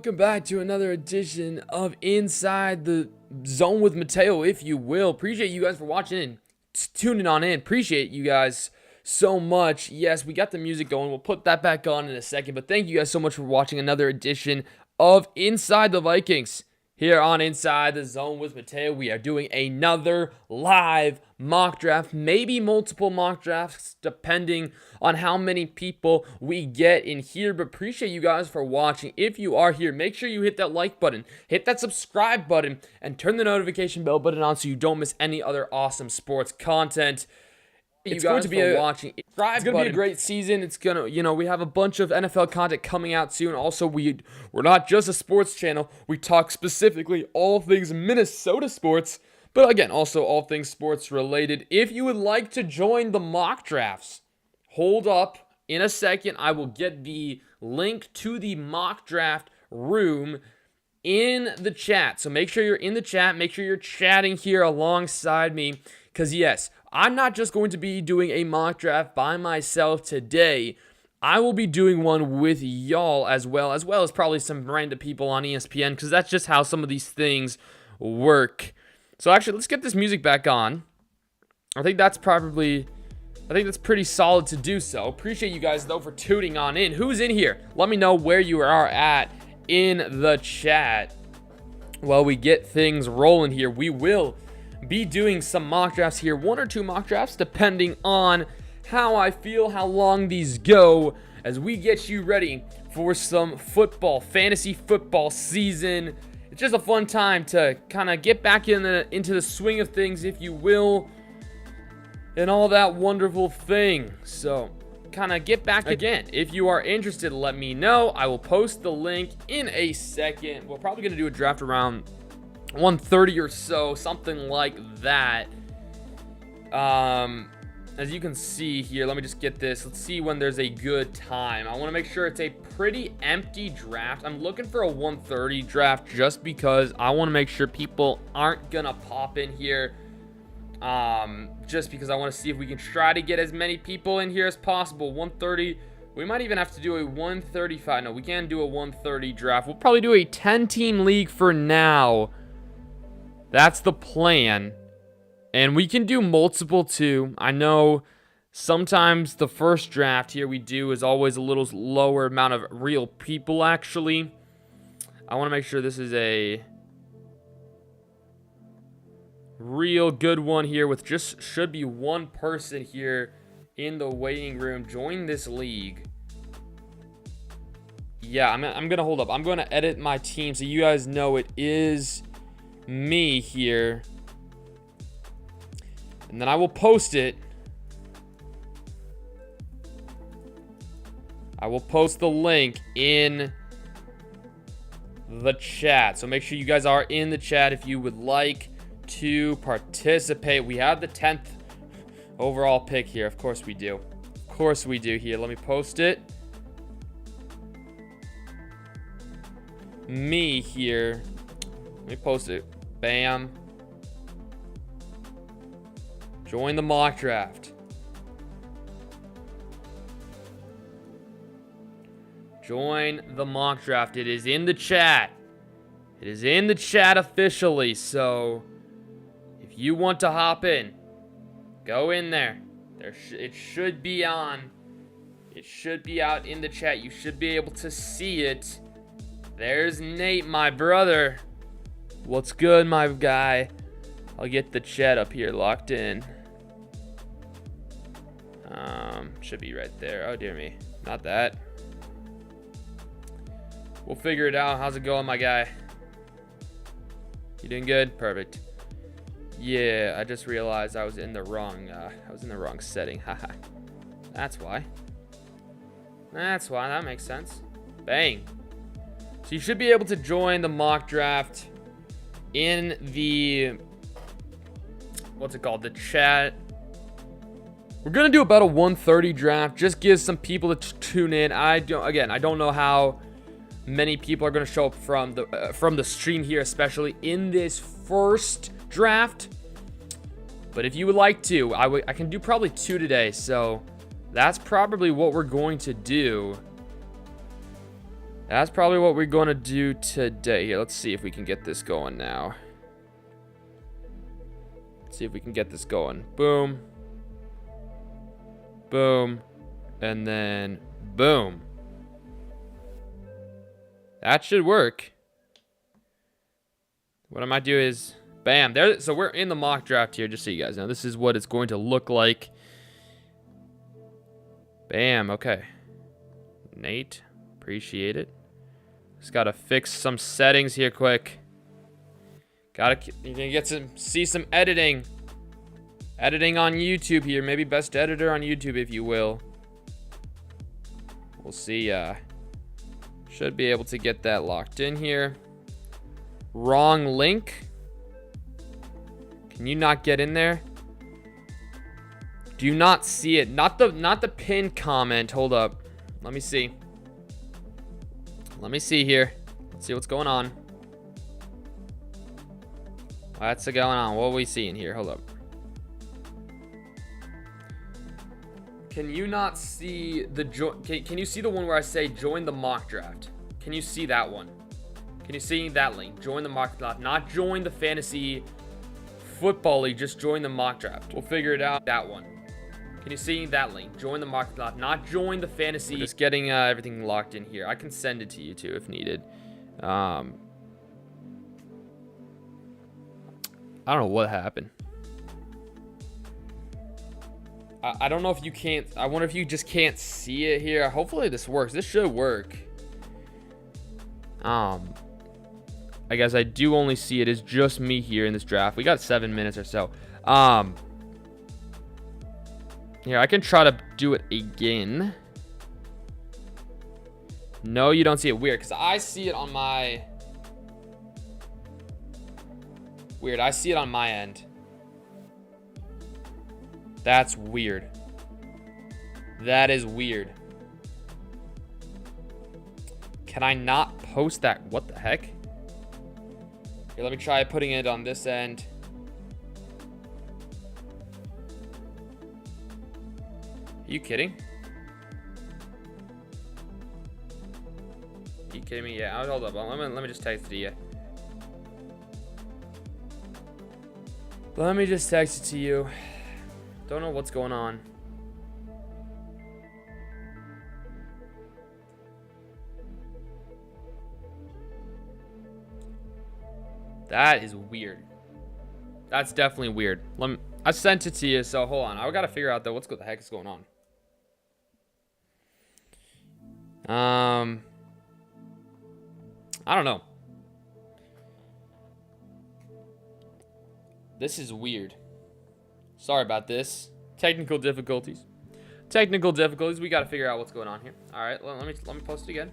welcome back to another edition of Inside the Zone with Mateo, if you will. Appreciate you guys for watching and tuning on in. Appreciate you guys so much. Yes, we got the music going. We'll put that back on in a second, but thank you guys so much for watching another edition of Inside the Vikings. Here on Inside the Zone with Mateo, we are doing another live mock draft, maybe multiple mock drafts, depending on how many people we get in here. But appreciate you guys for watching. If you are here, make sure you hit that like button, hit that subscribe button, and turn the notification bell button on so you don't miss any other awesome sports content. It's going to be a great season. It's gonna, we have a bunch of NFL content coming out soon. Also, we're not just a sports channel. We talk specifically all things Minnesota sports, but again, also all things sports related. If you would like to join the mock drafts, hold up in a second. I will get the link to the mock draft room in the chat. So make sure you're in the chat. Make sure you're chatting here alongside me, because yes, I'm not just going to be doing a mock draft by myself today. I will be doing one with y'all as well as probably some random people on ESPN, because that's just how some of these things work. So actually, let's get this music back on. I think that's pretty solid to do so. Appreciate you guys, though, for tuning on in. Who's in here? Let me know where you are at in the chat while we get things rolling here. We will be doing some mock drafts here, one or two mock drafts, depending on how I feel, how long these go, as we get you ready for some fantasy football season. It's just a fun time to kind of get back into the swing of things, if you will, and all that wonderful thing. So kind of get back again. If you are interested, let me know. I will post the link in a second. We're probably going to do a draft around 1:30 or so, something like that. As you can see here, let me just get this. Let's see when there's a good time. I want to make sure it's a pretty empty draft. I'm looking for a 1:30 draft just because I want to make sure people aren't gonna pop in here. Just because I want to see if we can try to get as many people in here as possible. 1:30. We might even have to do a 1:35. No, we can't do a 1:30 draft. We'll probably do a 10-team league for now. That's the plan. And we can do multiple too. I know sometimes the first draft here we do is always a little lower amount of real people, actually. I want to make sure this is a real good one here with just should be one person here in the waiting room. Join this league. Yeah, I'm going to hold up. I'm going to edit my team so you guys know it is me here, and then I will post it. I will post the link in the chat, so make sure you guys are in the chat if you would like to participate. We have the 10th overall pick here. Of course we do. Here, let me post it. Me here. Let me post it. Bam. Join the mock draft. Join the mock draft. It is in the chat. It is in the chat officially. So if you want to hop in, go in there. It should be on. It should be out in the chat. You should be able to see it. There's Nate, my brother. What's good, my guy? I'll get the chat up here locked in. Should be right there. Oh, dear me. Not that. We'll figure it out. How's it going, my guy? You doing good? Perfect. Yeah, I just realized I was in the wrong setting. Haha. That's why. That makes sense. Bang. So you should be able to join the mock draft in the, what's it called, the chat. We're gonna do about a 1:30 draft. Just gives some people to tune in. I don't know how many people are gonna show up from the stream here, especially in this first draft. But if you would like to, I can do probably 2 today. So that's probably what we're going to do. That's probably what we're going to do today. Here, let's see if we can get this going now. Let's see if we can get this going. Boom. Boom. And then boom. That should work. What I might do is, bam, there. So we're in the mock draft here, just so you guys know. This is what it's going to look like. Bam, okay. Nate, appreciate it. Just gotta fix some settings here quick. You're gonna get see some editing. Editing on YouTube here. Maybe best editor on YouTube, if you will. We'll see. Should be able to get that locked in here. Wrong link. Can you not get in there? Do you not see it? Not the pinned comment. Hold up. Let me see. Let me see here. Let's see what's going on. What's going on? What are we seeing here? Hold up. Can you not see the can you see the one where I say join the mock draft? Can you see that one? Can you see that link? Join the mock draft, not join the fantasy football league, just join the mock draft. We'll figure it out. That one. Can you see that link? Join the mock draft, not join the fantasy. We're just getting everything locked in here. I can send it to you too if needed. I don't know what happened. I don't know if you can't. I wonder if you just can't see it here. Hopefully this works. This should work. I guess I do only see it as just me here in this draft. We got 7 minutes or so. Here, I can try to do it again. No, you don't see it. Weird, because I see it on my... Weird, I see it on my end. That's weird. That is weird. Can I not post that? What the heck? Here, let me try putting it on this end. Are you kidding? Are you kidding me? Yeah, hold up. Let me just text it to you. Let me just text it to you. Don't know what's going on. That is weird. That's definitely weird. I sent it to you, so hold on. I gotta figure out though what the heck is going on. I don't know. This is weird. Sorry about this. Technical difficulties. We gotta figure out what's going on here. All right, let me post it again.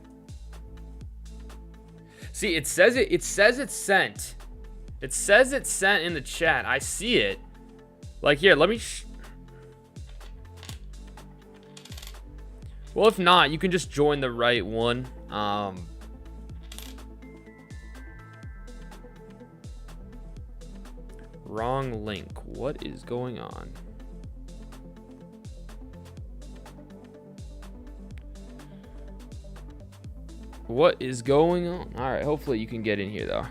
See, it says it's sent. It says it's sent in the chat. I see it. Like here, let me. Well, if not, you can just join the right one. Wrong link. What is going on? What is going on? All right, hopefully you can get in here though.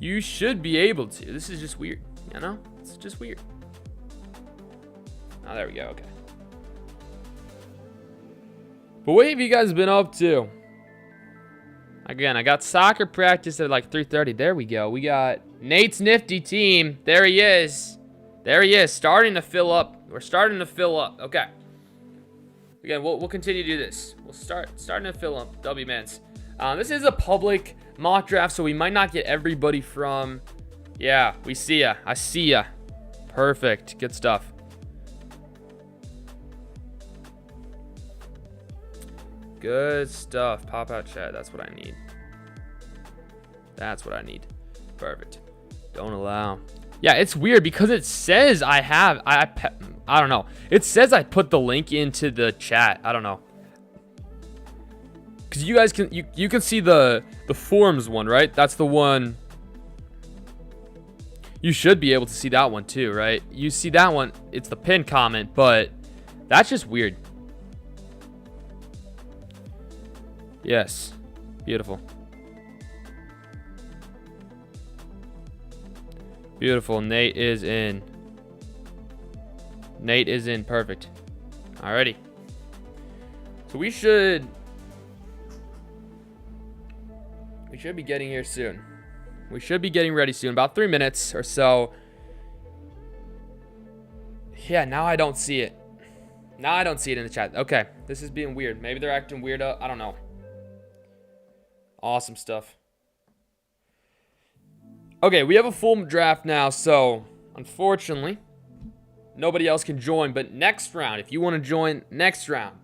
You should be able to. This is just weird, you know? It's just weird. Oh, there we go. Okay. But what have you guys been up to? Again, I got soccer practice at like 3:30. There we go. We got Nate's nifty team. There he is. There he is. Starting to fill up. We're starting to fill up. Okay. Again, we'll continue to do this. We'll starting to fill up W-Mans. This is a public mock draft, so we might not get everybody from. Yeah, we see ya. I see ya. Perfect. Good stuff. Good stuff. Pop out chat. That's what I need. That's what I need. Perfect. Don't allow. Yeah, it's weird because it says I have. I don't know. It says I put the link into the chat. I don't know. Because you guys can you can see the forums one, right? That's the one. You should be able to see that one too, right? You see that one. It's the pinned comment, but that's just weird. Yes. Beautiful. Beautiful. Nate is in. Nate is in. Perfect. Alrighty. So we should be getting here soon. We should be getting ready soon. About 3 minutes or so. Yeah, now I don't see it. Now I don't see it in the chat. Okay. This is being weird. Maybe they're acting weird. I don't know. Awesome stuff. Okay, we have a full draft now, so unfortunately, nobody else can join. But next round, if you want to join next round,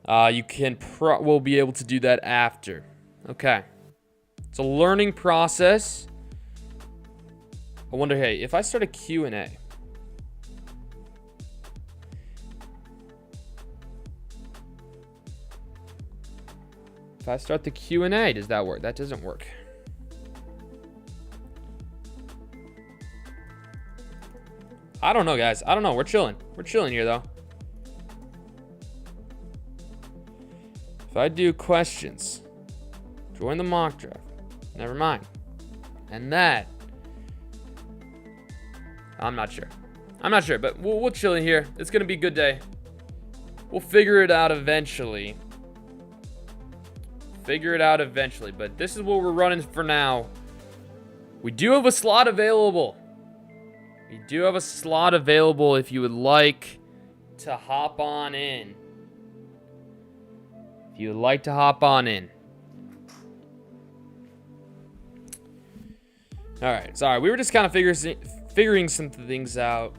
you can we'll be able to do that after. Okay. It's a learning process. I wonder, hey, if I start a Q&A. If I start the Q&A, does that work? That doesn't work. I don't know, guys. I don't know. We're chilling. We're chilling here, though. If I do questions, join the mock draft. Never mind. And that, I'm not sure. I'm not sure, but we'll chill in here. It's going to be a good day. We'll figure it out eventually. But this is what we're running for now. We do have a slot available. If you would like to hop on in. Alright, sorry. We were just kind of figuring some things out.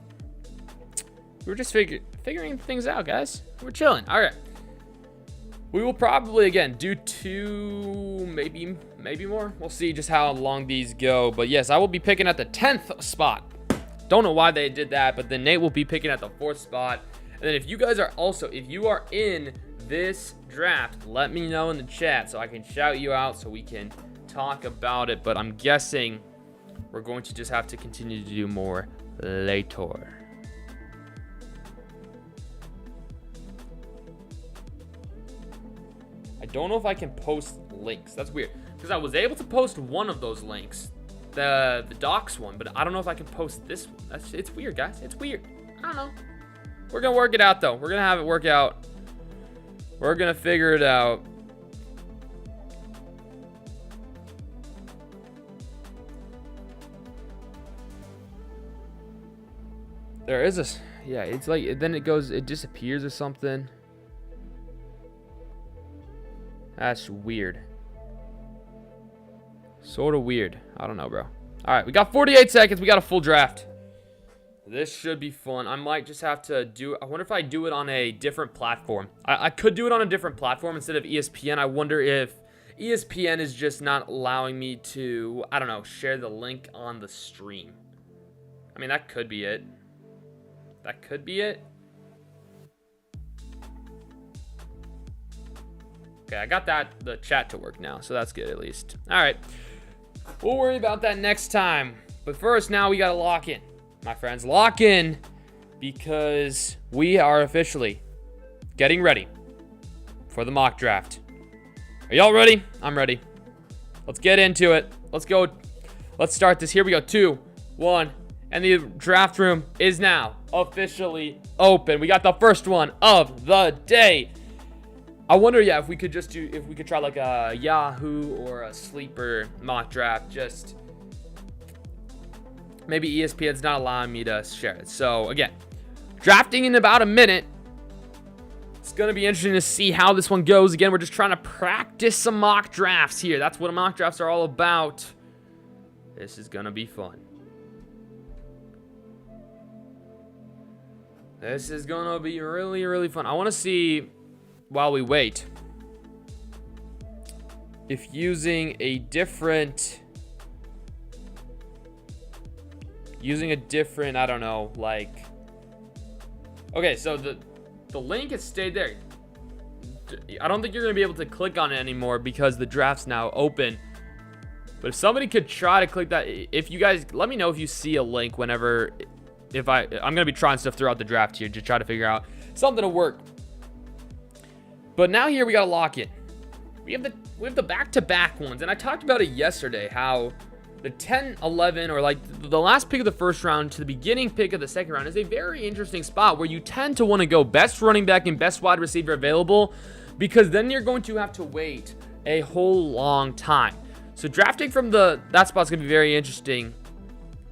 We were just figuring things out, guys. We're chilling. Alright. We will probably, again, do 2, maybe more. We'll see just how long these go. But yes, I will be picking at the 10th spot. Don't know why they did that, but then Nate will be picking at the 4th spot. And then if you guys are also, if you are in this draft, let me know in the chat so I can shout you out so we can talk about it. But I'm guessing we're going to just have to continue to do more later. I don't know if I can post links. That's weird. Because I was able to post one of those links. The docs one. But I don't know if I can post this one. It's weird, guys. It's weird. I don't know. We're going to work it out, though. We're going to have it work out. We're going to figure it out. There is a... Yeah, it's like... Then it disappears or something. That's weird. Sort of weird. I don't know, bro. All right, we got 48 seconds. We got a full draft. This should be fun. I might just have to do... I wonder if I do it on a different platform. I could do it on a different platform instead of ESPN. I wonder if ESPN is just not allowing me to, I don't know, share the link on the stream. I mean, that could be it. That could be it. Okay, I got the chat to work now, so that's good at least. All right. We'll worry about that next time. But first, now we got to lock in. My friends, lock in because we are officially getting ready for the mock draft. Are y'all ready? I'm ready. Let's get into it. Let's go. Let's start this. Here we go. 2, 1. And the draft room is now officially open. We got the first one of the day. I wonder, yeah, if we could try like a Yahoo or a Sleeper mock draft. Just maybe ESPN's not allowing me to share it. So again, drafting in about a minute. It's going to be interesting to see how this one goes. Again, we're just trying to practice some mock drafts here. That's what mock drafts are all about. This is going to be fun. This is going to be really, really fun. I want to see, while we wait, if using a different, I don't know, like, okay, so the link has stayed there. I don't think you're going to be able to click on it anymore because the draft's now open. But if somebody could try to click that, if you guys, let me know if you see a link whenever, I'm going to be trying stuff throughout the draft here to try to figure out something to work. But now here we got to lock in. We have the back-to-back ones, and I talked about it yesterday, how the 10, 11, or like the last pick of the first round to the beginning pick of the second round is a very interesting spot where you tend to want to go best running back and best wide receiver available, because then you're going to have to wait a whole long time. So drafting from that spot's going to be very interesting,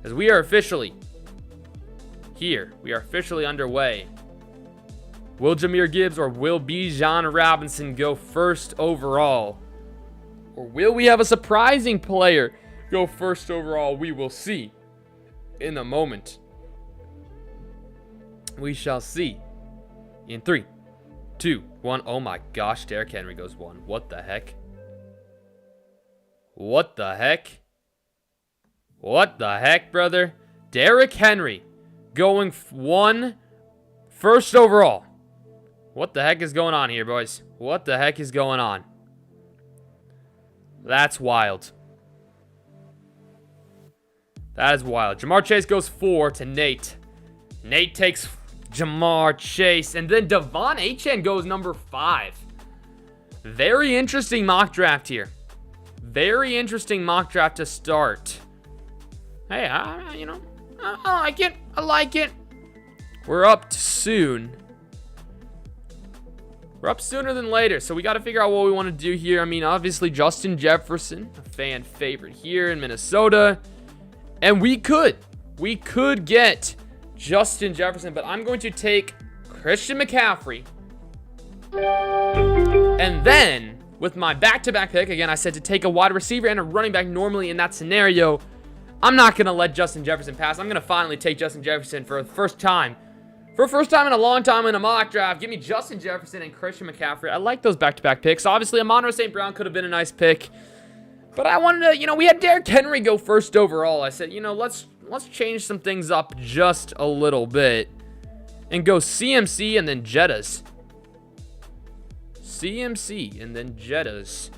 as we are officially here. We are officially underway. Will Jahmyr Gibbs or will Bijan Robinson go first overall? Or will we have a surprising player go first overall? We will see in a moment. We shall see. In 3, 2, 1. Oh my gosh, Derrick Henry goes 1. What the heck? What the heck? What the heck, brother? Derrick Henry going 1 first overall. What the heck is going on here, boys? What the heck is going on? That's wild. That is wild. Ja'Marr Chase goes 4 to Nate. Nate takes Ja'Marr Chase. And then Devon Achane goes number 5. Very interesting mock draft here. Very interesting mock draft to start. Hey, I like it. I like it. We're up soon. We're up sooner than later, so we got to figure out what we want to do here. I mean, obviously, Justin Jefferson, a fan favorite here in Minnesota. And we could get Justin Jefferson, but I'm going to take Christian McCaffrey. And then, with my back-to-back pick, again, I said to take a wide receiver and a running back normally in that scenario. I'm not going to let Justin Jefferson pass. I'm going to finally take Justin Jefferson for the first time. For the first time in a long time in a mock draft, give me Justin Jefferson and Christian McCaffrey. I like those back-to-back picks. Obviously, Amon-Ra St. Brown could have been a nice pick. But I wanted to, we had Derrick Henry go first overall. I said, let's change some things up just a little bit. And go CMC and then Jettas. CMC and then Jettas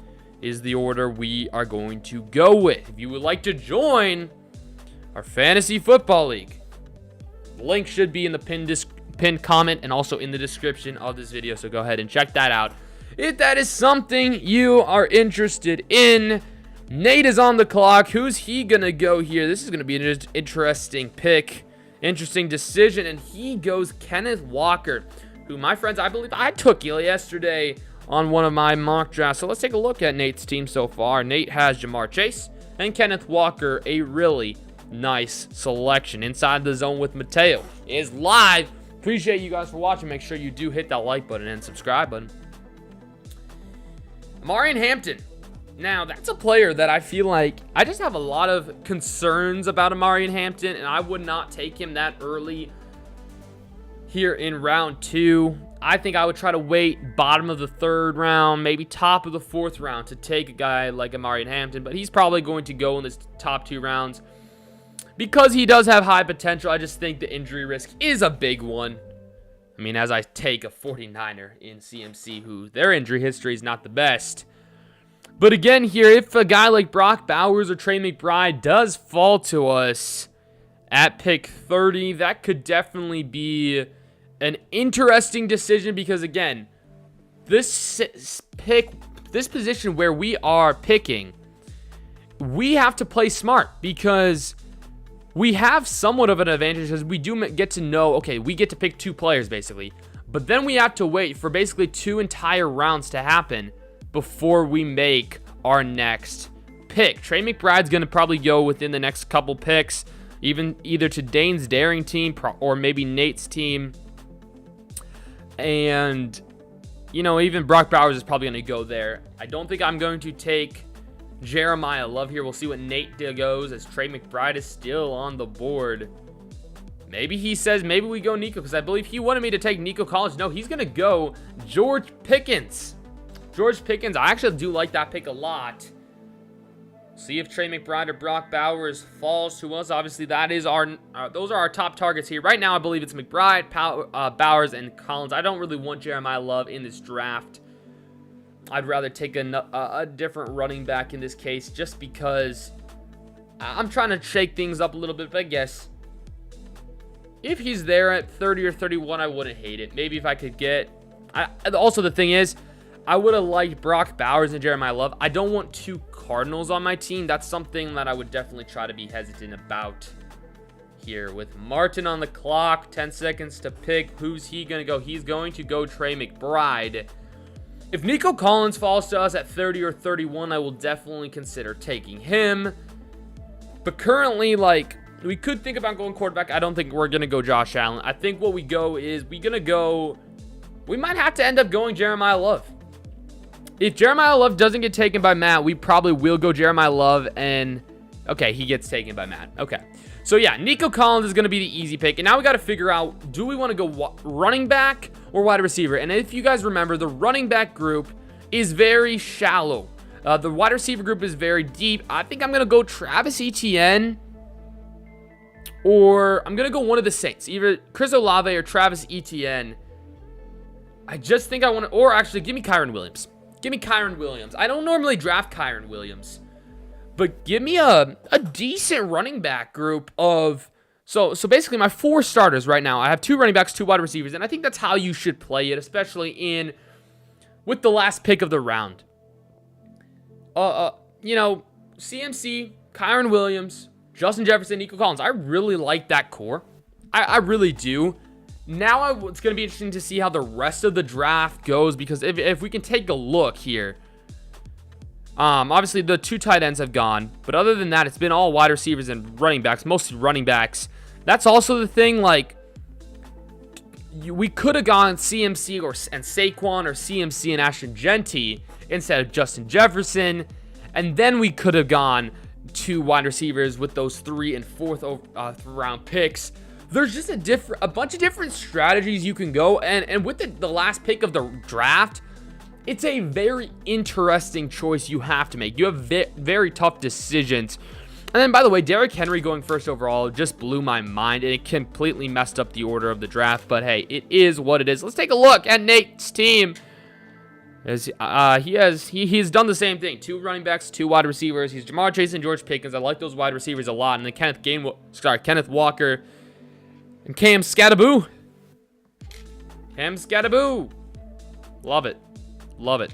is the order we are going to go with. If you would like to join our Fantasy Football League, the link should be in the pinned comment and also in the description of this video, so go ahead and check that out if that is something you are interested in. Nate is on the clock. Who's he gonna go here? This is gonna be an interesting pick, interesting decision, and he goes Kenneth Walker, who, my friends, I believe I took yesterday on one of my mock drafts. So let's take a look at Nate's team so far. Nate has Ja'Marr Chase and Kenneth Walker, a really nice selection. Inside the Zone with Mateo is live. Appreciate you guys for watching. Make sure you do hit that like button and subscribe button. Omarion Hampton. Now, that's a player that I feel like I just have a lot of concerns about Omarion Hampton, and I would not take him that early here in round 2. I think I would try to wait bottom of the 3rd round, maybe top of the 4th round to take a guy like Omarion Hampton, but he's probably going to go in this top 2 rounds. Because he does have high potential, I just think the injury risk is a big one. I mean, as I take a 49er in CMC, who their injury history is not the best. But again here, if a guy like Brock Bowers or Trey McBride does fall to us at pick 30, that could definitely be an interesting decision. Because again, this position where we are picking, we have to play smart, because we have somewhat of an advantage because we do get to know, okay, we get to pick 2 players basically. But then we have to wait for basically 2 entire rounds to happen before we make our next pick. Trey McBride's going to probably go within the next couple picks, either to Dane's Daring team or maybe Nate's team. And, even Brock Bowers is probably going to go there. I don't think I'm going to take Jeremiah Love here. We'll see what Nate goes, as Trey McBride is still on the board. Maybe he says, maybe we go Nico, because I believe he wanted me to take Nico Collins. No, he's going to go George Pickens. George Pickens, I actually do like that pick a lot. See if Trey McBride or Brock Bowers falls to us. Obviously, that is those are our top targets here. Right now, I believe it's McBride, Bowers, and Collins. I don't really want Jeremiah Love in this draft. I'd rather take a different running back in this case, just because I'm trying to shake things up a little bit. But I guess if he's there at 30 or 31, I wouldn't hate it. Maybe if I could get... Also, the thing is, I would have liked Brock Bowers and Jeremiah Love. I don't want 2 Cardinals on my team. That's something that I would definitely try to be hesitant about here. With Martin on the clock, 10 seconds to pick. Who's he going to go? He's going to go Trey McBride. If Nico Collins falls to us at 30 or 31, I will definitely consider taking him. But currently, like, we could think about going quarterback. I don't think we're going to go Josh Allen. I think what we go is we might have to end up going Jeremiah Love. If Jeremiah Love doesn't get taken by Matt, we probably will go Jeremiah Love and... Okay, he gets taken by Matt. Okay. So, yeah, Nico Collins is going to be the easy pick. And now we got to figure out, do we want to go running back or wide receiver? And if you guys remember, the running back group is very shallow. The wide receiver group is very deep. I think I'm going to go Travis Etienne, or I'm going to go one of the Saints. Either Chris Olave or Travis Etienne. I just think I want to... Or actually, give me Kyren Williams. Give me Kyren Williams. I don't normally draft Kyren Williams, but give me a decent running back group of... So basically, my 4 starters right now, I have 2 running backs, 2 wide receivers, and I think that's how you should play it, especially with the last pick of the round. You know, CMC, Kyren Williams, Justin Jefferson, Nico Collins. I really like that core. I really do. Now it's going to be interesting to see how the rest of the draft goes, because if we can take a look here, obviously the 2 tight ends have gone, but other than that, it's been all wide receivers and running backs, mostly running backs. That's also the thing, like, we could have gone CMC and Saquon, or CMC and Ashton Jeanty instead of Justin Jefferson, and then we could have gone 2 wide receivers with those 3 and 4th round picks. There's just a bunch of different strategies you can go, and with the last pick of the draft, it's a very interesting choice you have to make. You have very tough decisions. And then, by the way, Derrick Henry going first overall just blew my mind, and it completely messed up the order of the draft. But hey, it is what it is. Let's take a look at Nate's team. He's done the same thing. 2 running backs, 2 wide receivers. He's Jamar Chase and George Pickens. I like those wide receivers a lot. And then Kenneth Walker and Cam Skattebo. Love it. Love it.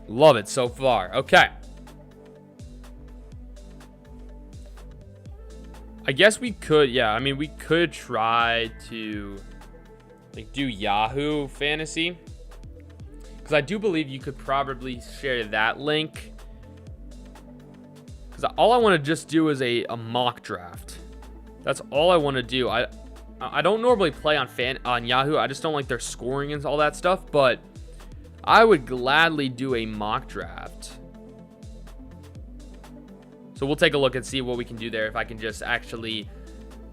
Love it so far. Okay. I guess we could, yeah, I mean, we could try to, like, do Yahoo Fantasy, because I do believe you could probably share that link, because all I want to just do is a mock draft. That's all I want to do. I don't normally play on Yahoo. I just don't like their scoring and all that stuff, but I would gladly do a mock draft. So we'll take a look and see what we can do there. If I can just actually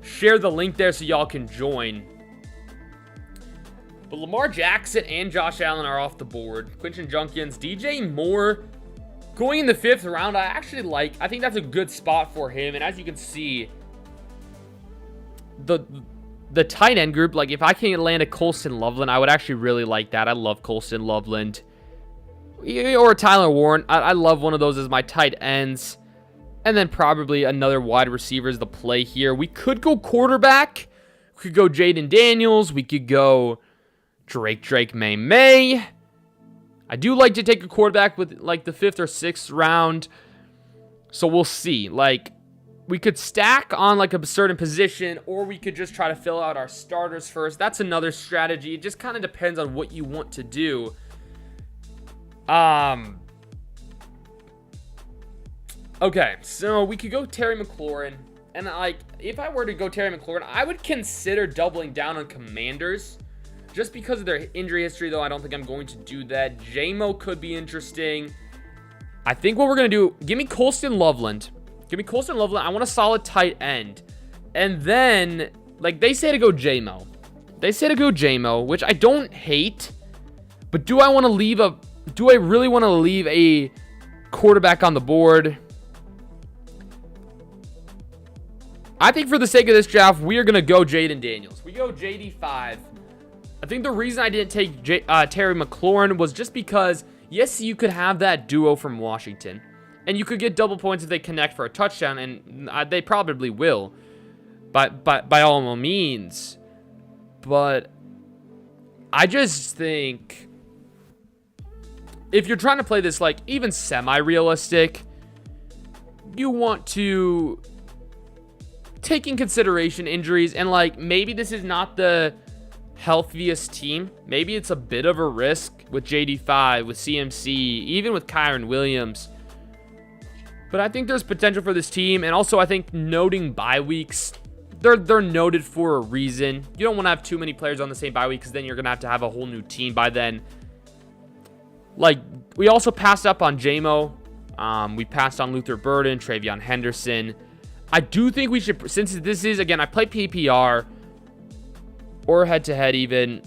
share the link there so y'all can join. But Lamar Jackson and Josh Allen are off the board. Quinton Junkins, DJ Moore going in the 5th round. I actually like. I think that's a good spot for him. And as you can see, the tight end group, like if I can land a Colston Loveland, I would actually really like that. I love Colston Loveland. Or Tyler Warren. I love one of those as my tight ends. And then probably another wide receiver is the play here. We could go quarterback. We could go Jaden Daniels. We could go Drake May. I do like to take a quarterback with like the 5th or 6th round. So we'll see. Like, we could stack on like a certain position, or we could just try to fill out our starters first. That's another strategy. It just kind of depends on what you want to do. Okay, so we could go Terry McLaurin, and like, if I were to go Terry McLaurin, I would consider doubling down on Commanders, just because of their injury history, though. I don't think I'm going to do that. JMO could be interesting. I think what we're going to do, give me Colston Loveland. I want a solid tight end. And then, like, they say to go JMO, which I don't hate, but do I really want to leave a quarterback on the board? I think for the sake of this draft, we are going to go Jaden Daniels. We go JD5. I think the reason I didn't take Terry McLaurin was just because, yes, you could have that duo from Washington, and you could get double points if they connect for a touchdown, and they probably will, by all means. But I just think if you're trying to play this like even semi-realistic, you want to take in consideration injuries, and like maybe this is not the healthiest team. Maybe it's a bit of a risk with JD5, with CMC, even with Kyron Williams. But I think there's potential for this team, and also I think noting bye weeks, they're noted for a reason. You don't want to have too many players on the same bye week because then you're going to have a whole new team by then. Like, we also passed up on JMO. We passed on Luther Burden, Travion Henderson. I do think we should, since this is, again, I play PPR or head-to-head even.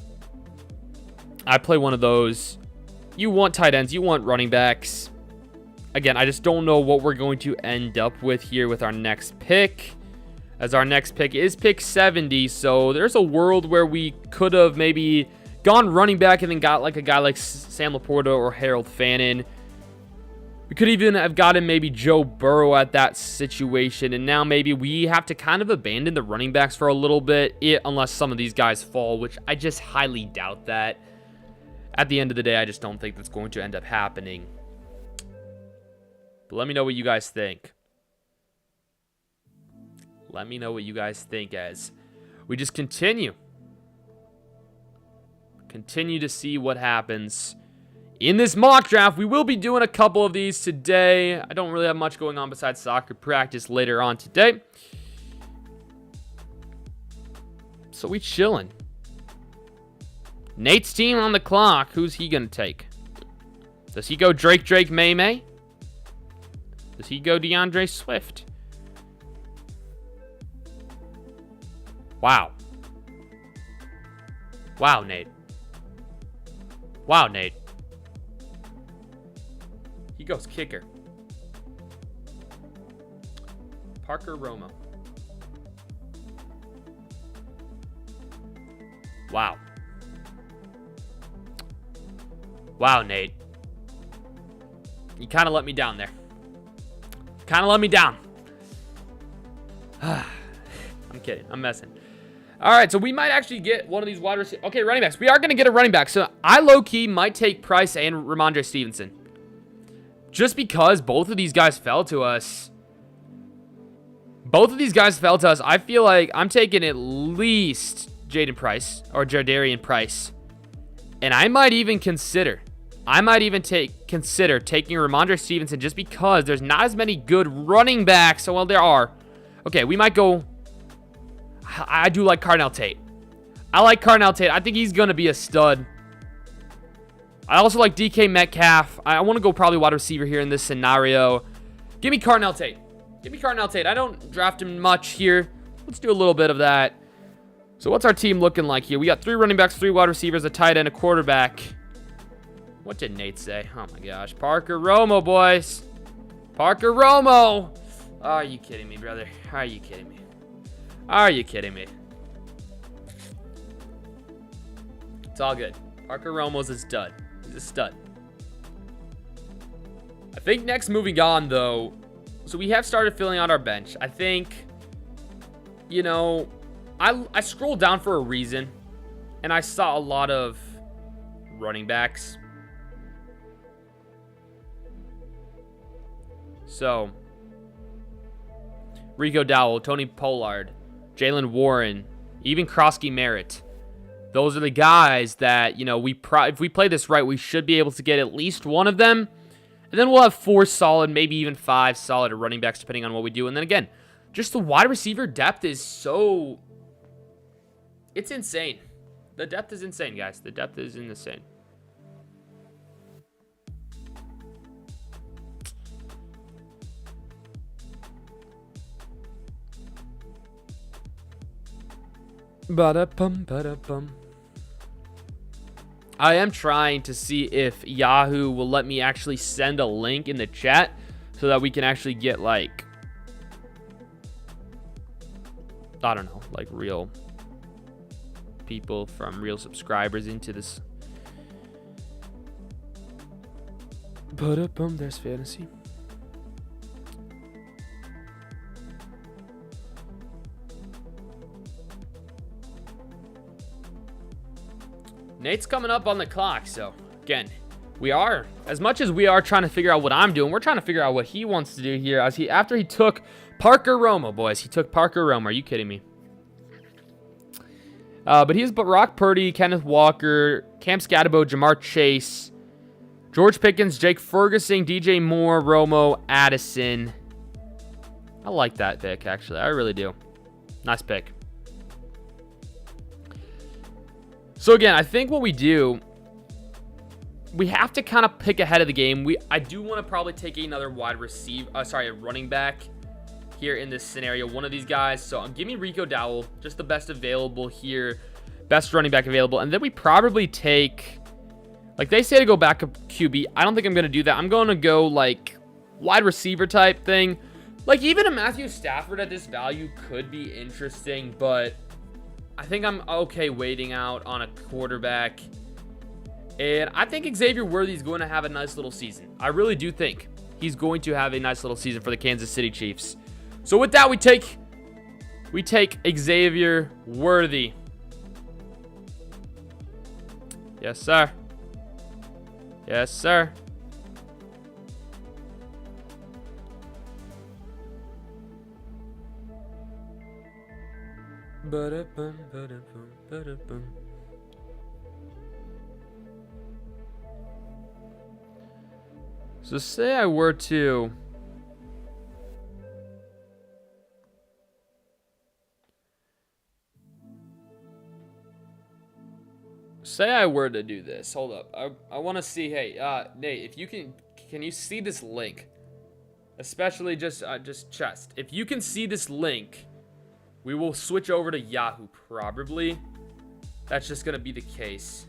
I play one of those. You want tight ends. You want running backs. Again, I just don't know what we're going to end up with here with our next pick, as our next pick is pick 70. So there's a world where we could have maybe gone running back and then got like a guy like Sam Laporta or Harold Fannin. We could even have gotten maybe Joe Burrow at that situation, and now maybe we have to kind of abandon the running backs for a little bit, unless some of these guys fall, which I just highly doubt that. At the end of the day, I just don't think that's going to end up happening. But let me know what you guys think. Let me know what you guys think as we just continue to see what happens in this mock draft. We will be doing a couple of these today. I don't really have much going on besides soccer practice later on today. So we chilling. Nate's team on the clock. Who's he going to take? Does he go Drake, May? Does he go DeAndre Swift? Wow. Wow, Nate. Wow, Nate. He goes kicker. Parker Romo. Wow. Wow, Nate. You kind of let me down there. Kind of let me down. I'm kidding. I'm messing. All right, so we might actually get one of these wide receivers. Okay, running backs. We are going to get a running back. So I low-key might take Price and Ramondre Stevenson. Just because both of these guys fell to us. I feel like I'm taking at least Jaden Price or Jardarian Price. And I might even consider taking Ramondre Stevenson just because there's not as many good running backs. So, well, there are. Okay, we might go. I do like Carnell Tate. I think he's going to be a stud. I also like DK Metcalf. I want to go probably wide receiver here in this scenario. Give me Carnell Tate. I don't draft him much here. Let's do a little bit of that. So what's our team looking like here? We got 3 running backs, 3 wide receivers, a tight end, a quarterback. What did Nate say? Oh my gosh. Parker Romo, boys. Parker Romo. Are you kidding me, brother? Are you kidding me? It's all good. Parker Romo's a stud. He's a stud. I think next, moving on, though. So we have started filling out our bench. I think, you know, I scrolled down for a reason, and I saw a lot of running backs. So, Rico Dowell, Tony Pollard, Jalen Warren, even Krosky Merritt. Those are the guys that, you know, if we play this right, we should be able to get at least one of them. And then we'll have 4 solid, maybe even 5 solid running backs, depending on what we do. And then again, just the wide receiver depth is so... It's insane. The depth is insane, guys. The depth is insane. Ba-da-bum, ba-da-bum. I am trying to see if Yahoo will let me actually send a link in the chat so that we can actually get, like, I don't know, like real people from real subscribers into this. Ba-da-bum, there's fantasy. Nate's coming up on the clock. So, again, as much as we are trying to figure out what I'm doing, we're trying to figure out what he wants to do here. After he took Parker Romo, boys. He took Parker Romo. Are you kidding me? But he's Brock Purdy, Kenneth Walker, Cam Scatterbo, Jamar Chase, George Pickens, Jake Ferguson, DJ Moore, Romo, Addison. I like that pick, actually. I really do. Nice pick. So, again, I think what we do, we have to kind of pick ahead of the game. I do want to probably take another a running back here in this scenario. One of these guys. So, give me Rico Dowell, just the best available here. Best running back available. And then we probably take, like they say to go back up QB. I don't think I'm going to do that. I'm going to go, like, wide receiver type thing. Like, even a Matthew Stafford at this value could be interesting, but I think I'm okay waiting out on a quarterback. And I think Xavier Worthy is going to have a nice little season. I really do think he's going to have a nice little season for the Kansas City Chiefs. So with that, we take Xavier Worthy. Yes, sir. Yes, sir. So say I were to do this. Hold up. I want to see. Hey, Nate, if you can you see this link? Especially just chest. If you can see this link, we will switch over to Yahoo probably. That's just going to be the case.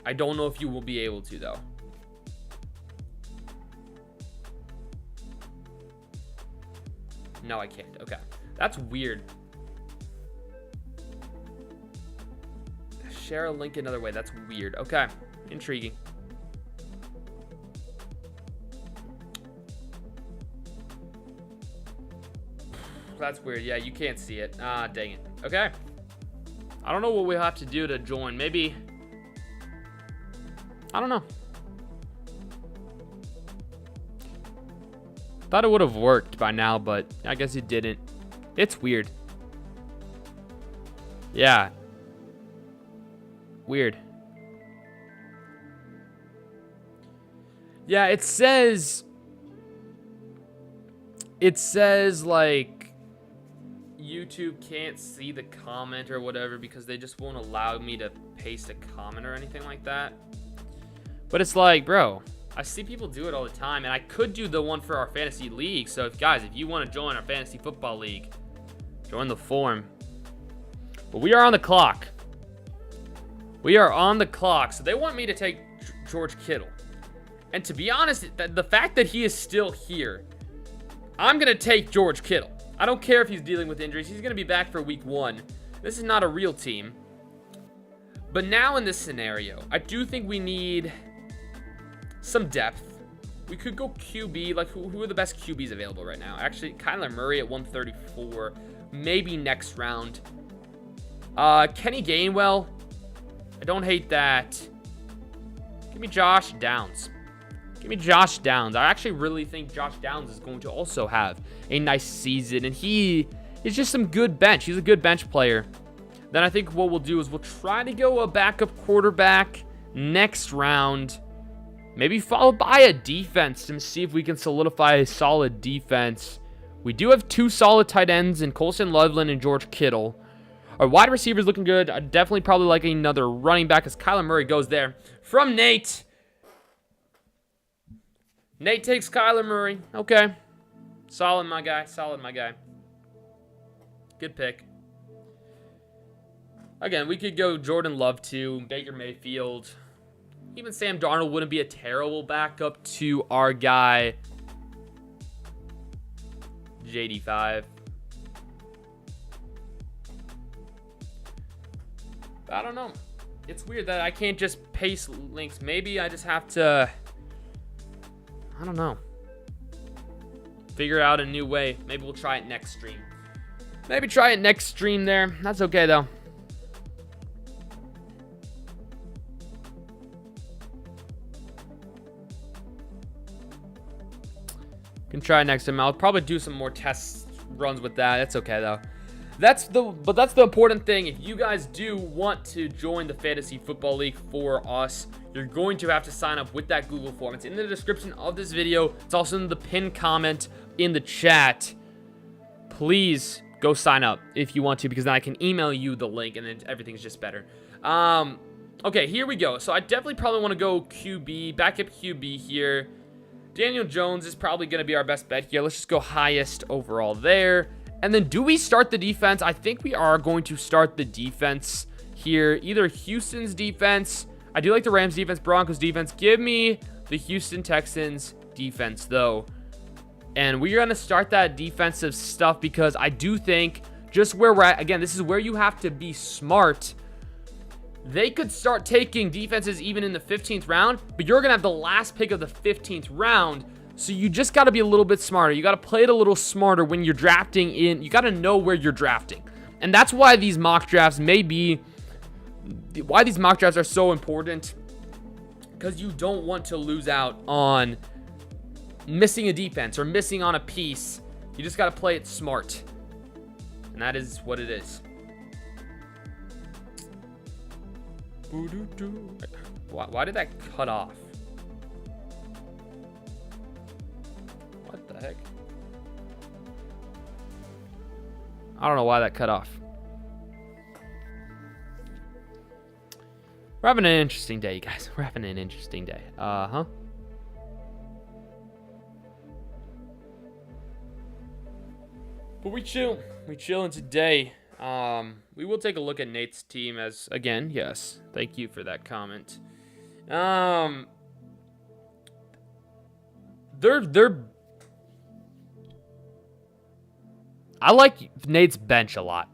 I don't know if you will be able to, though. No, I can't. Okay. That's weird. Share a link another way. That's weird. Okay. Intriguing. That's weird. Yeah, you can't see it. Ah, dang it. Okay. I don't know what we'll have to do to join. Maybe. I don't know. Thought it would have worked by now, but I guess it didn't. It's weird. Yeah. Weird. Yeah, it says like YouTube can't see the comment or whatever because they just won't allow me to paste a comment or anything like that. But it's like, bro, I see people do it all the time, and I could do the one for our fantasy league. So if you want to join our fantasy football league, join the forum. But we are on the clock. We are on the clock. So they want me to take George Kittle. And to be honest, the fact that he is still here, I'm going to take George Kittle. I don't care if he's dealing with injuries. He's going to be back for week 1. This is not a real team. But now in this scenario, I do think we need some depth. We could go QB. Like, who are the best QBs available right now? Actually, Kyler Murray at 134. Maybe next round. Kenny Gainwell. I don't hate that. Give me Josh Downs. Give me Josh Downs. I actually really think Josh Downs is going to also have a nice season. And he is just some good bench. He's a good bench player. Then I think what we'll do is we'll try to go a backup quarterback next round. Maybe followed by a defense to see if we can solidify a solid defense. We do have 2 solid tight ends in Colson Loveland and George Kittle. Our wide receivers looking good. I definitely probably like another running back as Kyler Murray goes there. From Nate. Nate takes Kyler Murray. Okay. Solid, my guy. Solid, my guy. Good pick. Again, we could go Jordan Love too. Baker Mayfield. Even Sam Darnold wouldn't be a terrible backup to our guy, JD5. I don't know. It's weird that I can't just paste links. Maybe I just have to, I don't know, figure out a new way. Maybe we'll try it next stream. Maybe try it next stream there. That's okay, though. Can try next time. I'll probably do some more test runs with that. It's okay though. That's the important thing. If you guys do want to join the Fantasy Football League for us, you're going to have to sign up with that Google form. It's in the description of this video. It's also in the pinned comment in the chat. Please go sign up if you want to, because then I can email you the link and then everything's just better. Okay, here we go. So I definitely probably want to go QB, backup QB here. Daniel Jones is probably going to be our best bet here. Let's just go highest overall there. And then do we start the defense? I think we are going to start the defense here. Either Houston's defense. I do like the Rams defense, Broncos defense. Give me the Houston Texans defense, though. And we're going to start that defensive stuff because I do think just where we're at, again, this is where you have to be smart. They could start taking defenses even in the 15th round, but you're going to have the last pick of the 15th round. So you just got to be a little bit smarter. You got to play it a little smarter when you're drafting in. You got to know where you're drafting. And that's why these mock drafts are so important. Because you don't want to lose out on missing a defense or missing on a piece. You just got to play it smart. And that is what it is. Why did that cut off? What the heck? I don't know why that cut off. We're having an interesting day, guys. We're having an interesting day. But we chilling today. We will take a look at Nate's team as, again, yes. Thank you for that comment. I like Nate's bench a lot.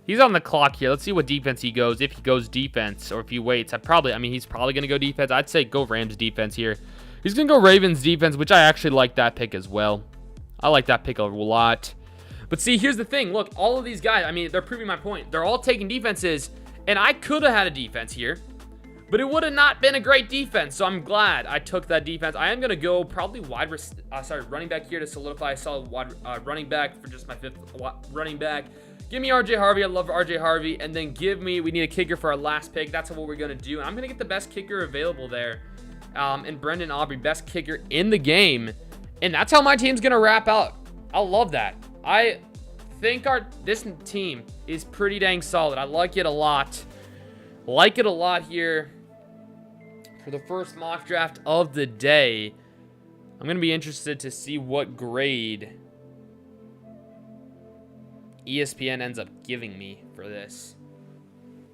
He's on the clock here. Let's see what defense he goes. If he goes defense or if he waits, he's probably going to go defense. I'd say go Rams defense here. He's going to go Ravens defense, which I actually like that pick as well. I like that pick a lot. But see, here's the thing. Look, all of these guys, I mean, they're proving my point. They're all taking defenses, and I could have had a defense here, but it would have not been a great defense, so I'm glad I took that defense. I am going to go probably running back here to solidify a solid running back for just my fifth running back. Give me RJ Harvey. I love RJ Harvey. And then we need a kicker for our last pick. That's what we're going to do. And I'm going to get the best kicker available there. And Brendan Aubrey, best kicker in the game. And that's how my team's going to wrap out. I love that. I think this team is pretty dang solid. I like it a lot. Like it a lot here for the first mock draft of the day. I'm going to be interested to see what grade ESPN ends up giving me for this.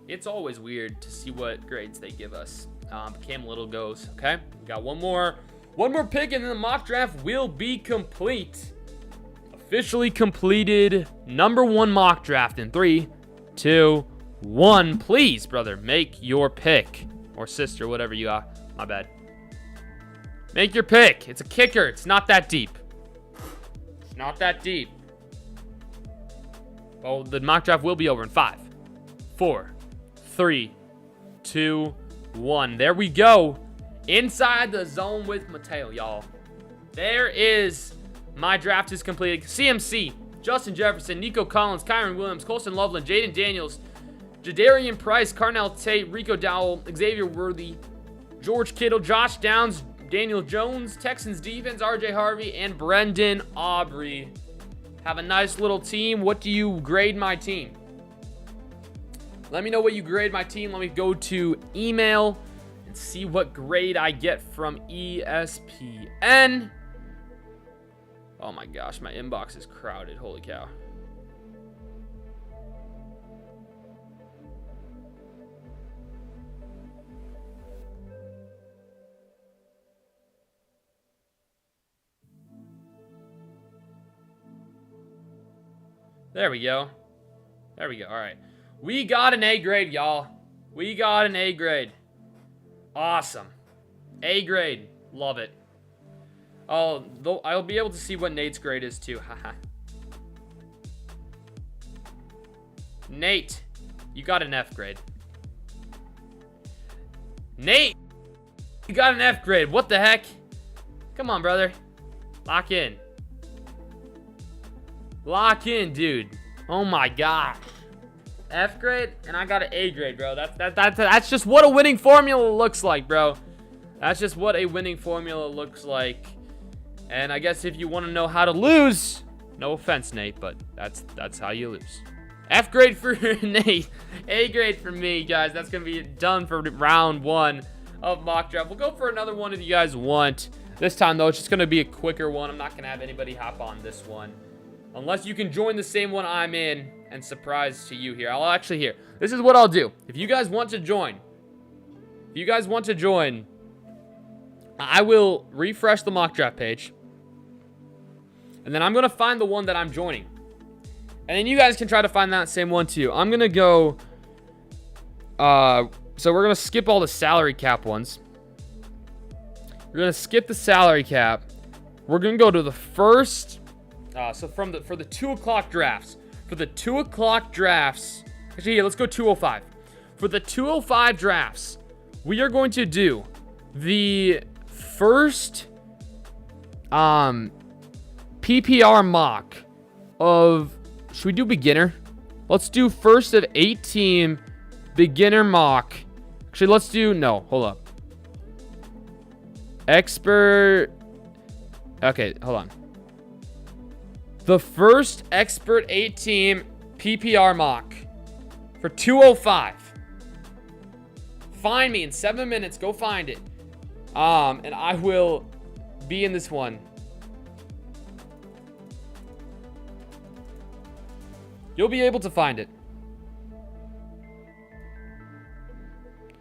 It's always weird to see what grades they give us. Cam Little goes. Okay, we got one more pick, and then the mock draft will be complete. Officially completed. Number 1 mock draft in 3, 2, 1. Please, brother, make your pick. Or sister, whatever you are. My bad. Make your pick. It's a kicker. It's not that deep. It's not that deep. Well, the mock draft will be over in 5, 4, 3, 2, 1. There we go. Inside the zone with Mateo, y'all. There is my draft is completed. CMC, Justin Jefferson, Nico Collins, Kyron Williams, Colston Loveland, Jaden Daniels, Jadarian Price, Carnell Tate, Rico Dowell, Xavier Worthy, George Kittle, Josh Downs, Daniel Jones, Texans defense, RJ Harvey, and Brendan Aubrey. Have a nice little team. What do you grade my team? Let me know what you grade my team. Let me go to email and see what grade I get from ESPN. Oh my gosh, my inbox is crowded. Holy cow. There we go. There we go. All right. We got an A grade, y'all. We got an A grade. Awesome. A grade. Love it. Oh, I'll be able to see what Nate's grade is too. Haha. Nate, you got an F grade. Nate, you got an F grade. What the heck? Come on, brother. Lock in. Lock in, dude. Oh my gosh. F grade, and I got an A grade, bro. That's just what a winning formula looks like, bro. That's just what a winning formula looks like. And I guess if you want to know how to lose, no offense, Nate, but that's how you lose. F grade for Nate, A grade for me, guys. That's gonna be done for round 1 of mock draft. We'll go for another one if you guys want. This time though, it's just gonna be a quicker one. I'm not gonna have anybody hop on this one, unless you can join the same one I'm in. And surprise to you here. I'll actually here. This is what I'll do. If you guys want to join, I will refresh the mock draft page. And then I'm going to find the one that I'm joining. And then you guys can try to find that same one too. I'm going to go, so we're going to skip all the salary cap ones. We're going to skip the salary cap. We're going to go to the first, so for the 2 o'clock drafts. For the 2 o'clock drafts, actually, here, let's go 205. For the 205 drafts, we are going to do the first PPR mock of, should we do beginner? Let's do first of 8-team beginner mock. Actually, let's do, no, hold up. Expert, okay, hold on. The first expert 8-team PPR mock for 205. Find me in 7 minutes. Go find it. And I will be in this one. You'll be able to find it.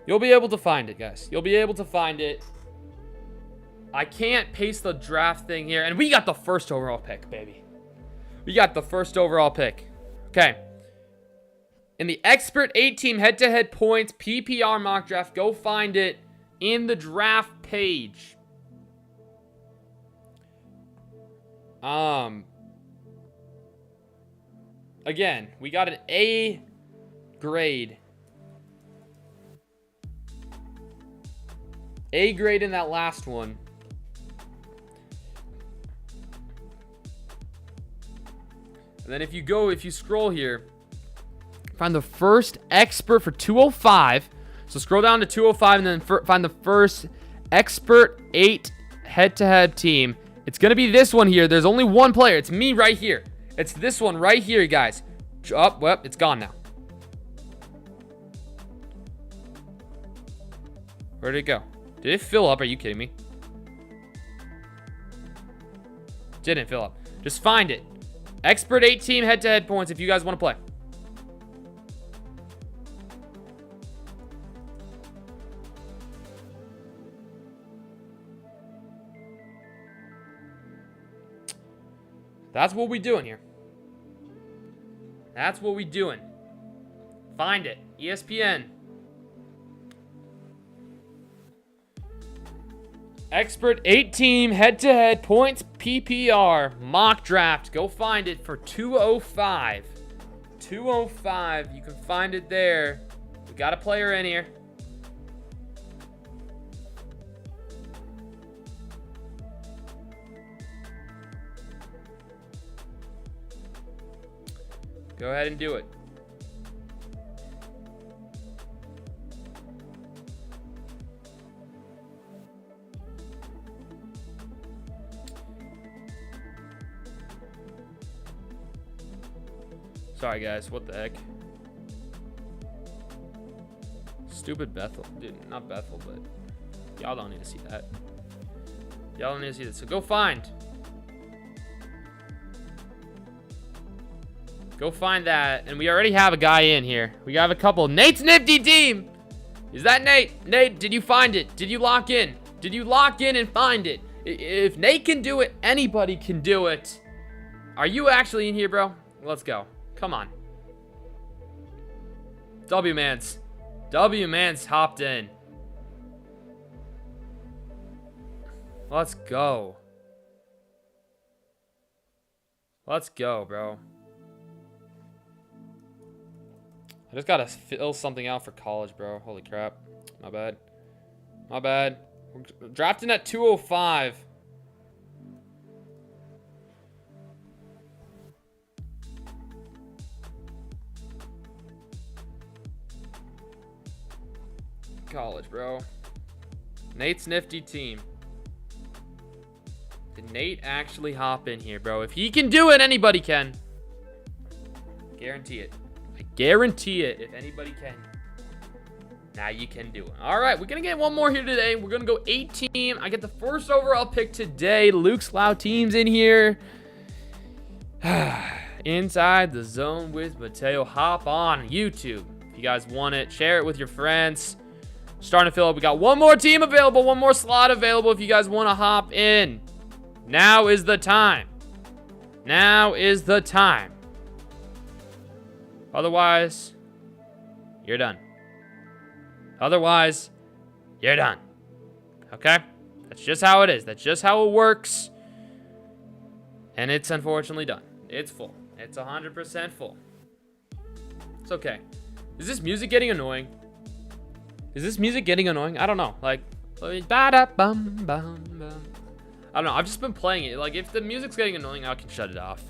You'll be able to find it, guys. You'll be able to find it. I can't paste the draft thing here. And we got the first overall pick, baby. We got the first overall pick. Okay. In the expert 8-team head-to-head points PPR mock draft, go find it in the draft page. Again, we got an A grade. A grade in that last one. And then if you scroll here, find the first expert for 205. So scroll down to 205 and then find the first expert 8 head-to-head team. It's going to be this one here. There's only one player. It's me right here. It's this one right here, guys. Oh, well, it's gone now. Where did it go? Did it fill up? Are you kidding me? Didn't fill up. Just find it. Expert 8-team head-to-head points if you guys want to play. That's what we doing here. That's what we doing. Find it. ESPN. Expert 8-team head-to-head points PPR mock draft. Go find it for 205. 205. You can find it there. We got a player in here. Go ahead and do it. Sorry, guys. What the heck? Stupid Bethel. Dude, not Bethel, but y'all don't need to see that. Y'all don't need to see that. So go find. Go find that. And we already have a guy in here. We have a couple. Nate's Nifty Team. Is that Nate? Nate, did you find it? Did you lock in? Did you lock in and find it? If Nate can do it, anybody can do it. Are you actually in here, bro? Let's go. Come on. W-Mans. W-Mans hopped in. Let's go. Let's go, bro. I just gotta fill something out for college, bro. Holy crap. My bad. My bad. We're drafting at 205. college, bro. Nate's nifty team. Did Nate actually hop in here, bro? If he can do it, anybody can. Guarantee it. I guarantee it if anybody can. Now you can do it. All right, we're going to get one more here today. We're going to go 8-team. I get the first overall pick today. Luke Slough team's in here. Inside the Zone with Mateo. Hop on YouTube. If you guys want it, share it with your friends. Starting to fill up. We got one more team available, one more slot available if you guys want to hop in. Now is the time. Now is the time. Otherwise, you're done. Otherwise, you're done. Okay? That's just how it is. That's just how it works. And it's unfortunately done. It's full. It's 100% full. It's okay. Is this music getting annoying? Is this music getting annoying? I don't know. Like, I don't know. I've just been playing it. Like, if the music's getting annoying, I can shut it off.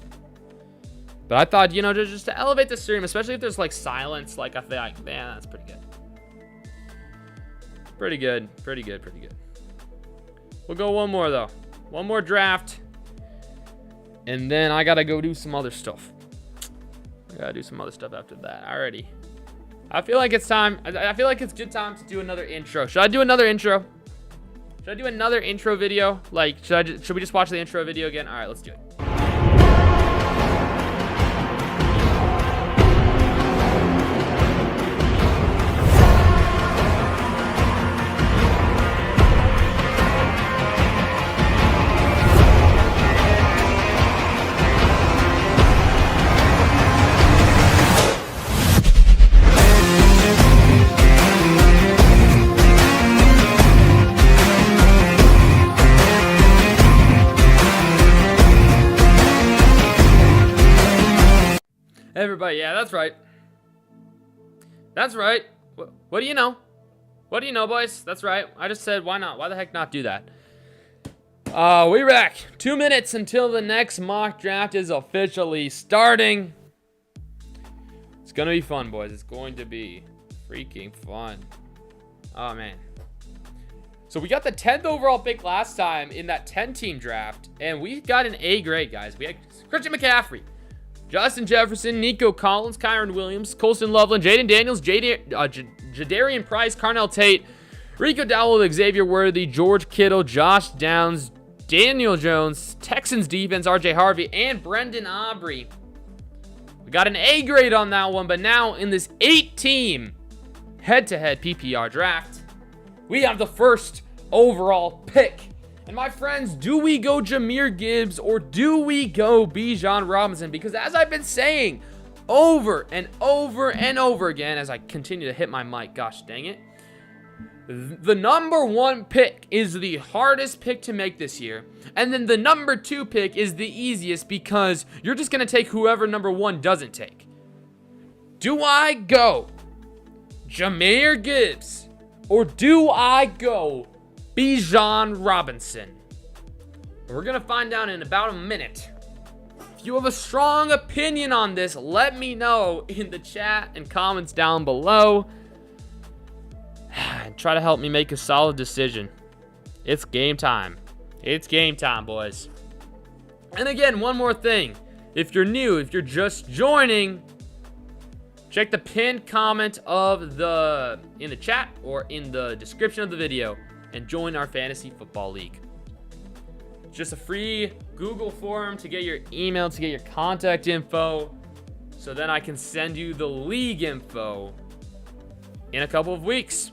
But I thought, you know, just to elevate the stream, especially if there's, like, silence, like, I feel like, man, that's pretty good. Pretty good. Pretty good. Pretty good. We'll go one more, though. One more draft. And then I got to go do some other stuff. I got to do some other stuff after that. Alrighty. I feel like it's time. I feel like it's good time to do another intro. Should I do another intro? Should I do another intro video? Like, should we just watch the intro video again? All right, let's do it. Everybody, yeah, that's right. That's right. What do you know? What do you know, boys? That's right. I just said, why not? Why the heck not do that? We're back. 2 minutes until the next mock draft is officially starting. It's going to be fun, boys. It's going to be freaking fun. Oh, man. So we got the 10th overall pick last time in that 10-team draft, and we got an A grade, guys. We had Christian McCaffrey, Justin Jefferson, Nico Collins, Kyron Williams, Colston Loveland, Jaden Daniels, Jadarian Price, Carnell Tate, Rico Dowell, Xavier Worthy, George Kittle, Josh Downs, Daniel Jones, Texans defense, RJ Harvey, and Brendan Aubrey. We got an A grade on that one, but now in this 8-team head-to-head PPR draft, we have the first overall pick. And my friends, do we go Jahmyr Gibbs or do we go Bijan Robinson? Because as I've been saying over and over and over again, as I continue to hit my mic, gosh dang it, the number 1 pick is the hardest pick to make this year. And then the number 2 pick is the easiest because you're just going to take whoever number 1 doesn't take. Do I go Jahmyr Gibbs or do I go Bijan Robinson? We're going to find out in about a minute. If you have a strong opinion on this, let me know in the chat and comments down below. And try to help me make a solid decision. It's game time. It's game time, boys. And again, one more thing. If you're new, if you're just joining, check the pinned comment in the chat or in the description of the video and join our fantasy football league. It's just a free Google form to get your email, to get your contact info, so then I can send you the league info in a couple of weeks.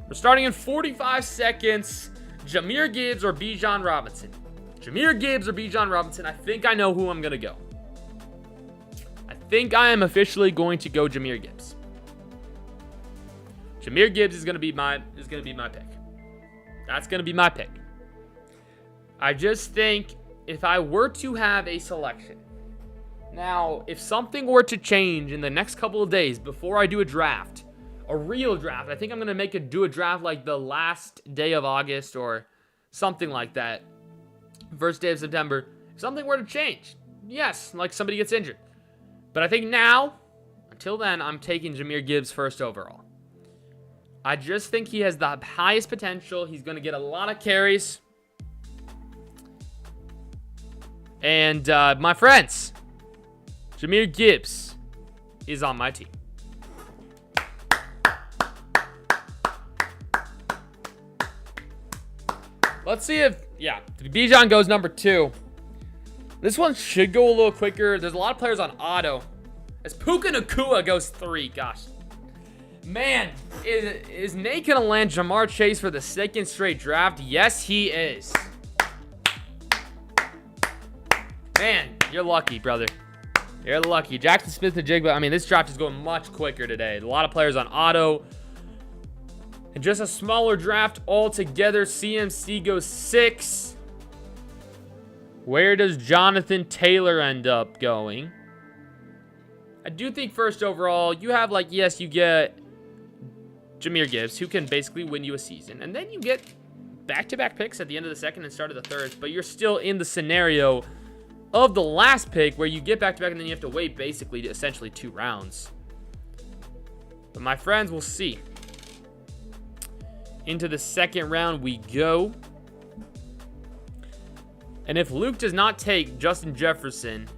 We're starting in 45 seconds. Jahmyr Gibbs or Bijan Robinson? Jahmyr Gibbs or Bijan Robinson? I think I know who I'm going to go. I think I am officially going to go Jahmyr Gibbs. Jahmyr Gibbs is going to be my pick. That's going to be my pick. I just think if I were to have a selection. Now, if something were to change in the next couple of days before I do a draft, a real draft, I think I'm going to do a draft like the last day of August or something like that. First day of September. If something were to change, yes, like somebody gets injured. But I think now, until then, I'm taking Jahmyr Gibbs first overall. I just think he has the highest potential. He's going to get a lot of carries. And my friends, Jahmyr Gibbs is on my team. Let's see if, Bijan goes number 2. This one should go a little quicker. There's a lot of players on auto. As Puka Nacua goes 3. Gosh. Man, is Nate going to land Ja'Marr Chase for the 2nd straight draft? Yes, he is. Man, you're lucky, brother. You're lucky. Jackson Smith-Njigba. I mean, this draft is going much quicker today. A lot of players on auto. And just a smaller draft altogether. CMC goes 6. Where does Jonathan Taylor end up going? I do think first overall, you have yes, you get Jahmyr Gibbs, who can basically win you a season. And then you get back-to-back picks at the end of the 2nd and start of the 3rd. But you're still in the scenario of the last pick where you get back-to-back and then you have to wait basically essentially 2 rounds. But my friends, we'll see. Into the 2nd round we go. And if Luke does not take Justin Jefferson,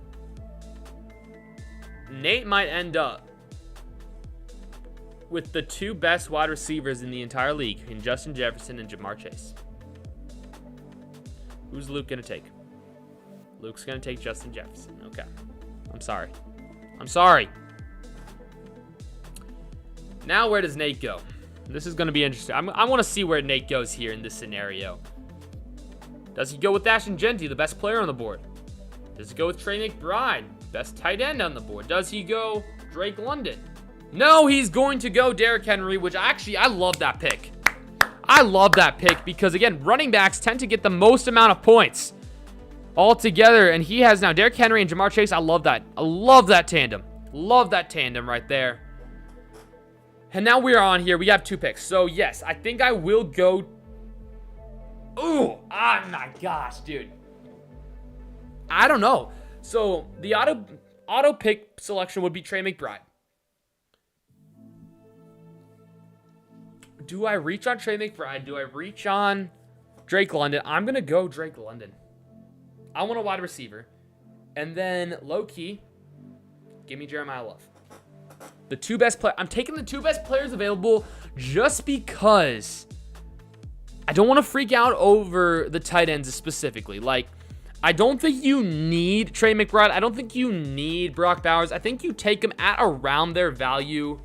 Nate might end up with the 2 best wide receivers in the entire league in Justin Jefferson and Ja'Marr Chase. Who's Luke going to take? Luke's going to take Justin Jefferson. Okay. I'm sorry. Now where does Nate go? This is going to be interesting. I want to see where Nate goes here in this scenario. Does he go with Ashton Jeanty, the best player on the board? Does he go with Trey McBride, best tight end on the board? Does he go Drake London? No, he's going to go Derrick Henry, which I love that pick. I love that pick because, again, running backs tend to get the most amount of points altogether, and he has now Derrick Henry and Ja'Marr Chase. I love that. I love that tandem. Love that tandem right there. And now we are on here. We have 2 picks. So, yes, I think I will go. Ooh. Oh, my gosh, dude. I don't know. So, the auto pick selection would be Trey McBride. Do I reach on Trey McBride? Do I reach on Drake London? I'm going to go Drake London. I want a wide receiver. And then, low-key, give me Jeremiah Love. The 2 best players. I'm taking the 2 best players available just because I don't want to freak out over the tight ends specifically. I don't think you need Trey McBride. I don't think you need Brock Bowers. I think you take them at around their value.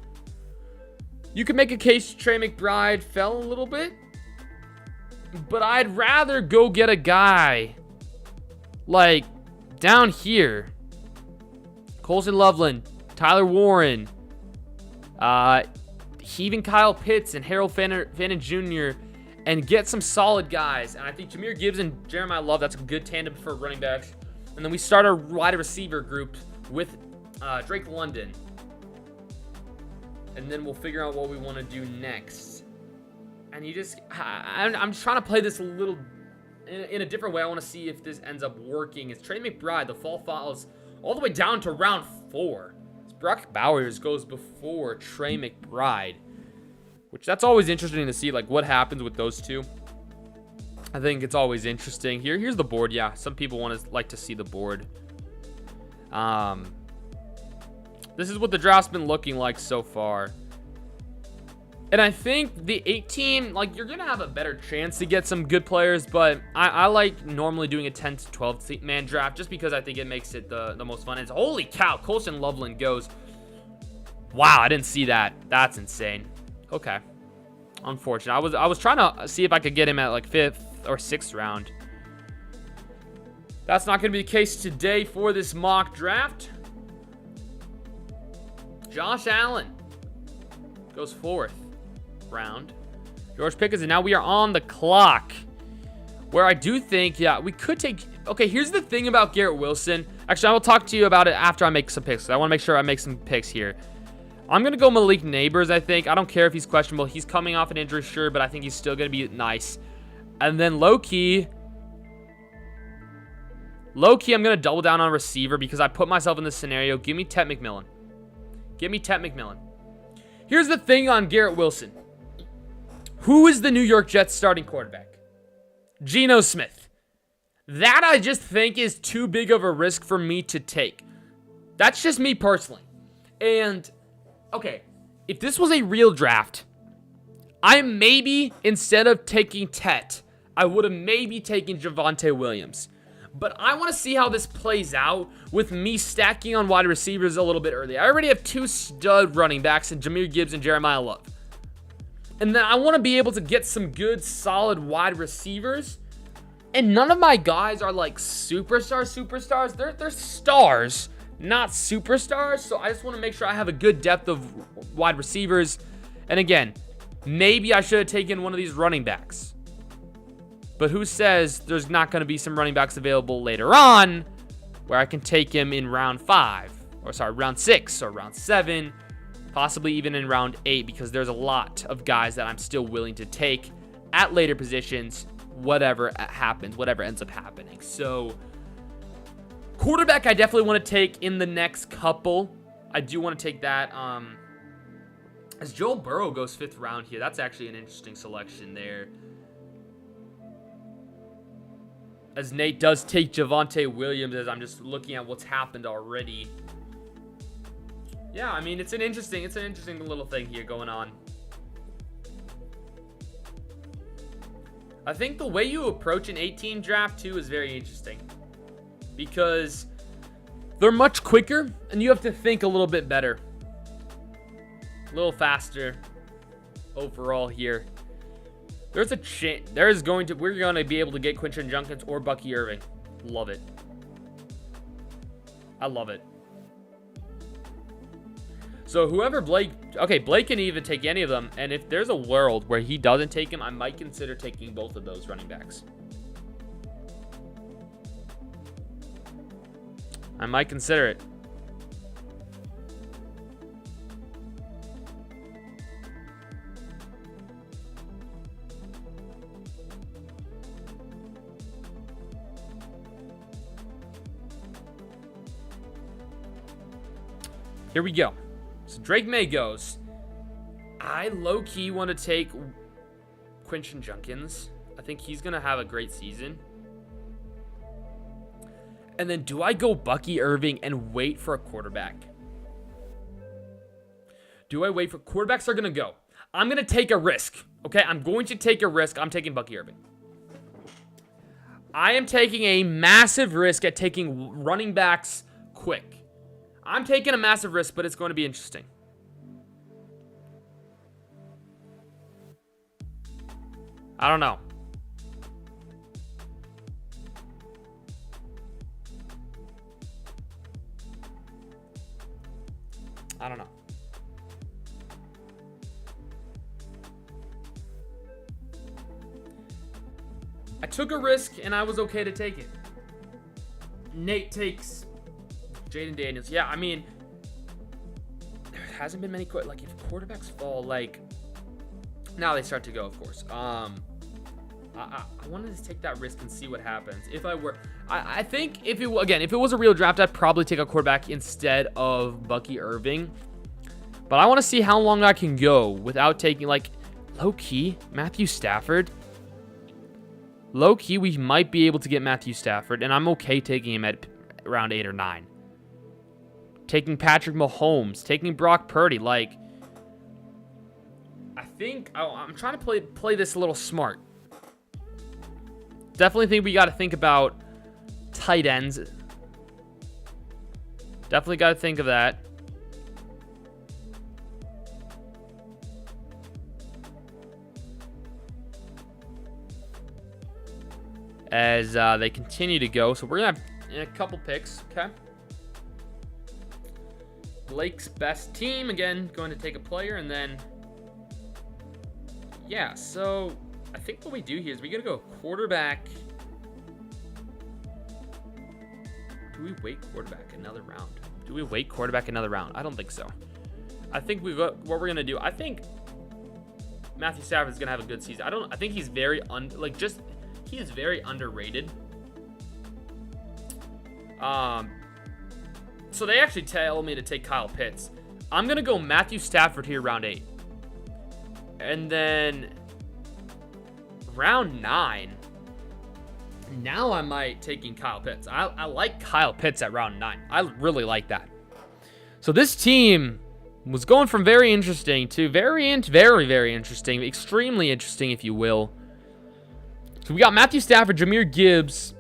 You can make a case Trey McBride fell a little bit, but I'd rather go get a guy down here. Colson Loveland, Tyler Warren, even Kyle Pitts and Harold Fannin Jr., and get some solid guys. And I think Jahmyr Gibbs and Jeremiah Love, that's a good tandem for running backs. And then we start our wide receiver group with Drake London. And then we'll figure out what we want to do next. And I'm trying to play this a little in a different way. I want to see if this ends up working. It's Trey McBride. The fall falls all the way down to round 4. Brock Bowers goes before Trey McBride, which that's always interesting to see, what happens with those 2. I think it's always interesting. Here's the board. Yeah, some people like to see the board. This is what the draft's been looking like so far. And I think the 8-team, you're going to have a better chance to get some good players, but I like normally doing a 10 to 12-man draft just because I think it makes it the most fun. And holy cow, Colson Loveland goes. Wow, I didn't see that. That's insane. Okay. Unfortunate. I was trying to see if I could get him at 5th or 6th round. That's not going to be the case today for this mock draft. Josh Allen goes 4th round. George Pickens, and now we are on the clock. Where I do think, we could take. Okay, here's the thing about Garrett Wilson. Actually, I will talk to you about it after I make some picks. I want to make sure I make some picks here. I'm going to go Malik Neighbors, I think. I don't care if he's questionable. He's coming off an injury, sure, but I think he's still going to be nice. And then low-key, I'm going to double down on receiver because I put myself in this scenario. Give me Ted McMillan. Here's the thing on Garrett Wilson. Who is the New York Jets starting quarterback? Geno Smith. That I just think is too big of a risk for me to take. That's just me personally. And, okay, if this was a real draft, I maybe, instead of taking Tet, I would have maybe taken Javonte Williams. But I want to see how this plays out with me stacking on wide receivers a little bit early. I already have 2 stud running backs in Jahmyr Gibbs and Jeremiah Love. And then I want to be able to get some good, solid wide receivers. And none of my guys are like superstars. They're stars, not superstars. So I just want to make sure I have a good depth of wide receivers. And again, maybe I should have taken one of these running backs. But who says there's not going to be some running backs available later on where I can take him in round 6 or round 7, possibly even in round 8, because there's a lot of guys that I'm still willing to take at later positions, whatever happens, whatever ends up happening. So quarterback, I definitely want to take in the next couple. I do want to take that. As Joe Burrow goes 5th round here, that's actually an interesting selection there. As Nate does take Javonte Williams, as I'm just looking at what's happened already. Yeah, I mean, it's an interesting little thing here going on. I think the way you approach an 18 draft too is very interesting, because they're much quicker and you have to think a little bit better, a little faster overall here. There's a chance we're going to be able to get Quinton Junkins or Bucky Irving. Love it. I love it. So whoever Blake can even take any of them. And if there's a world where he doesn't take him, I might consider taking both of those running backs. I might consider it. Here we go. So Drake May goes. I low-key want to take Quinton Junkins. I think he's going to have a great season. And then do I go Bucky Irving and wait for a quarterback? Do I wait for quarterbacks are going to go? I'm going to take a risk. Okay, I'm going to take a risk. I'm taking Bucky Irving. I am taking a massive risk at taking running backs quick. I'm taking a massive risk, but it's going to be interesting. I don't know. I don't know. I took a risk, and I was okay to take it. Nate takes Jaden Daniels. Yeah, I mean, there hasn't been many, like, if quarterbacks fall, like, now they start to go, of course. I wanted to take that risk and see what happens. If I were, I think if it was a real draft, I'd probably take a quarterback instead of Bucky Irving. But I want to see how long I can go without taking, like, low-key, Matthew Stafford. Low-key, we might be able to get Matthew Stafford, and I'm okay taking him at round 8 or 9. Taking Patrick Mahomes, taking Brock Purdy, like, I think I'm trying to play this a little smart. Definitely think we got to think about tight ends. Definitely got to think of that. As they continue to go. So we're going to have a couple picks, okay? Blake's best team, again, going to take a player, and then, yeah, so I think what we do here is we're going to go quarterback. Do we wait quarterback another round? I don't think so. I think what we're going to do, I think Matthew Stafford is going to have a good season. I think he's very, he is very underrated. So they actually tell me to take Kyle Pitts. I'm going to go Matthew Stafford here round 8. And then round 9. Now I might taking Kyle Pitts. I like Kyle Pitts at round 9. I really like that. So this team was going from very interesting to very interesting. Extremely interesting, if you will. So we got Matthew Stafford, Jahmyr Gibbs,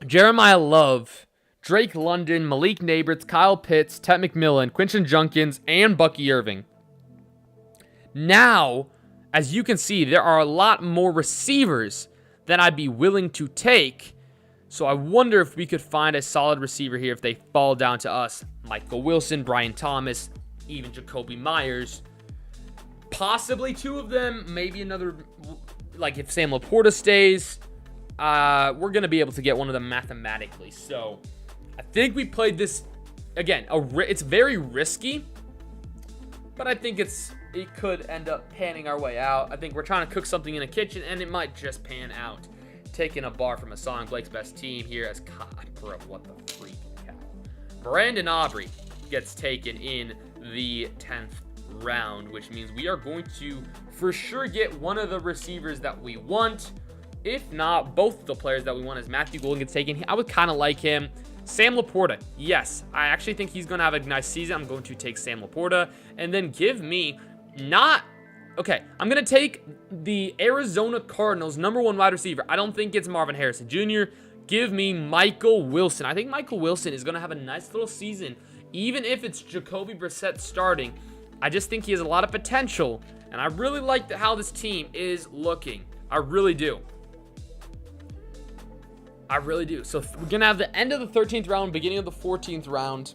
Jeremiah Love, Drake London, Malik Nabers, Kyle Pitts, Ted McMillan, Quinton Junkins, and Bucky Irving. Now, as you can see, there are a lot more receivers than I'd be willing to take. So I wonder if we could find a solid receiver here if they fall down to us. Michael Wilson, Brian Thomas, even Jacoby Myers. Possibly 2 of them, maybe another, like if Sam Laporta stays, we're going to be able to get one of them mathematically. So I think we played this, again, it's very risky, but I think it could end up panning our way out. I think we're trying to cook something in a kitchen, and it might just pan out. Taking a bar from a song, Blake's best team here as bro, what the freak cow. Brandon Aubrey gets taken in the 10th round, which means we are going to for sure get one of the receivers that we want. If not, both the players that we want, as Matthew Golden gets taken. I would kind of like him. Sam Laporta, yes, I actually think he's going to have a nice season. I'm going to take Sam Laporta, and then give me okay, I'm going to take the Arizona Cardinals #1 wide receiver. I don't think it's Marvin Harrison Jr. Give me Michael Wilson. I think Michael Wilson is going to have a nice little season, even if it's Jacoby Brissett starting. I just think he has a lot of potential, and I really like how this team is looking. I really do. So we're going to have the end of the 13th round, beginning of the 14th round,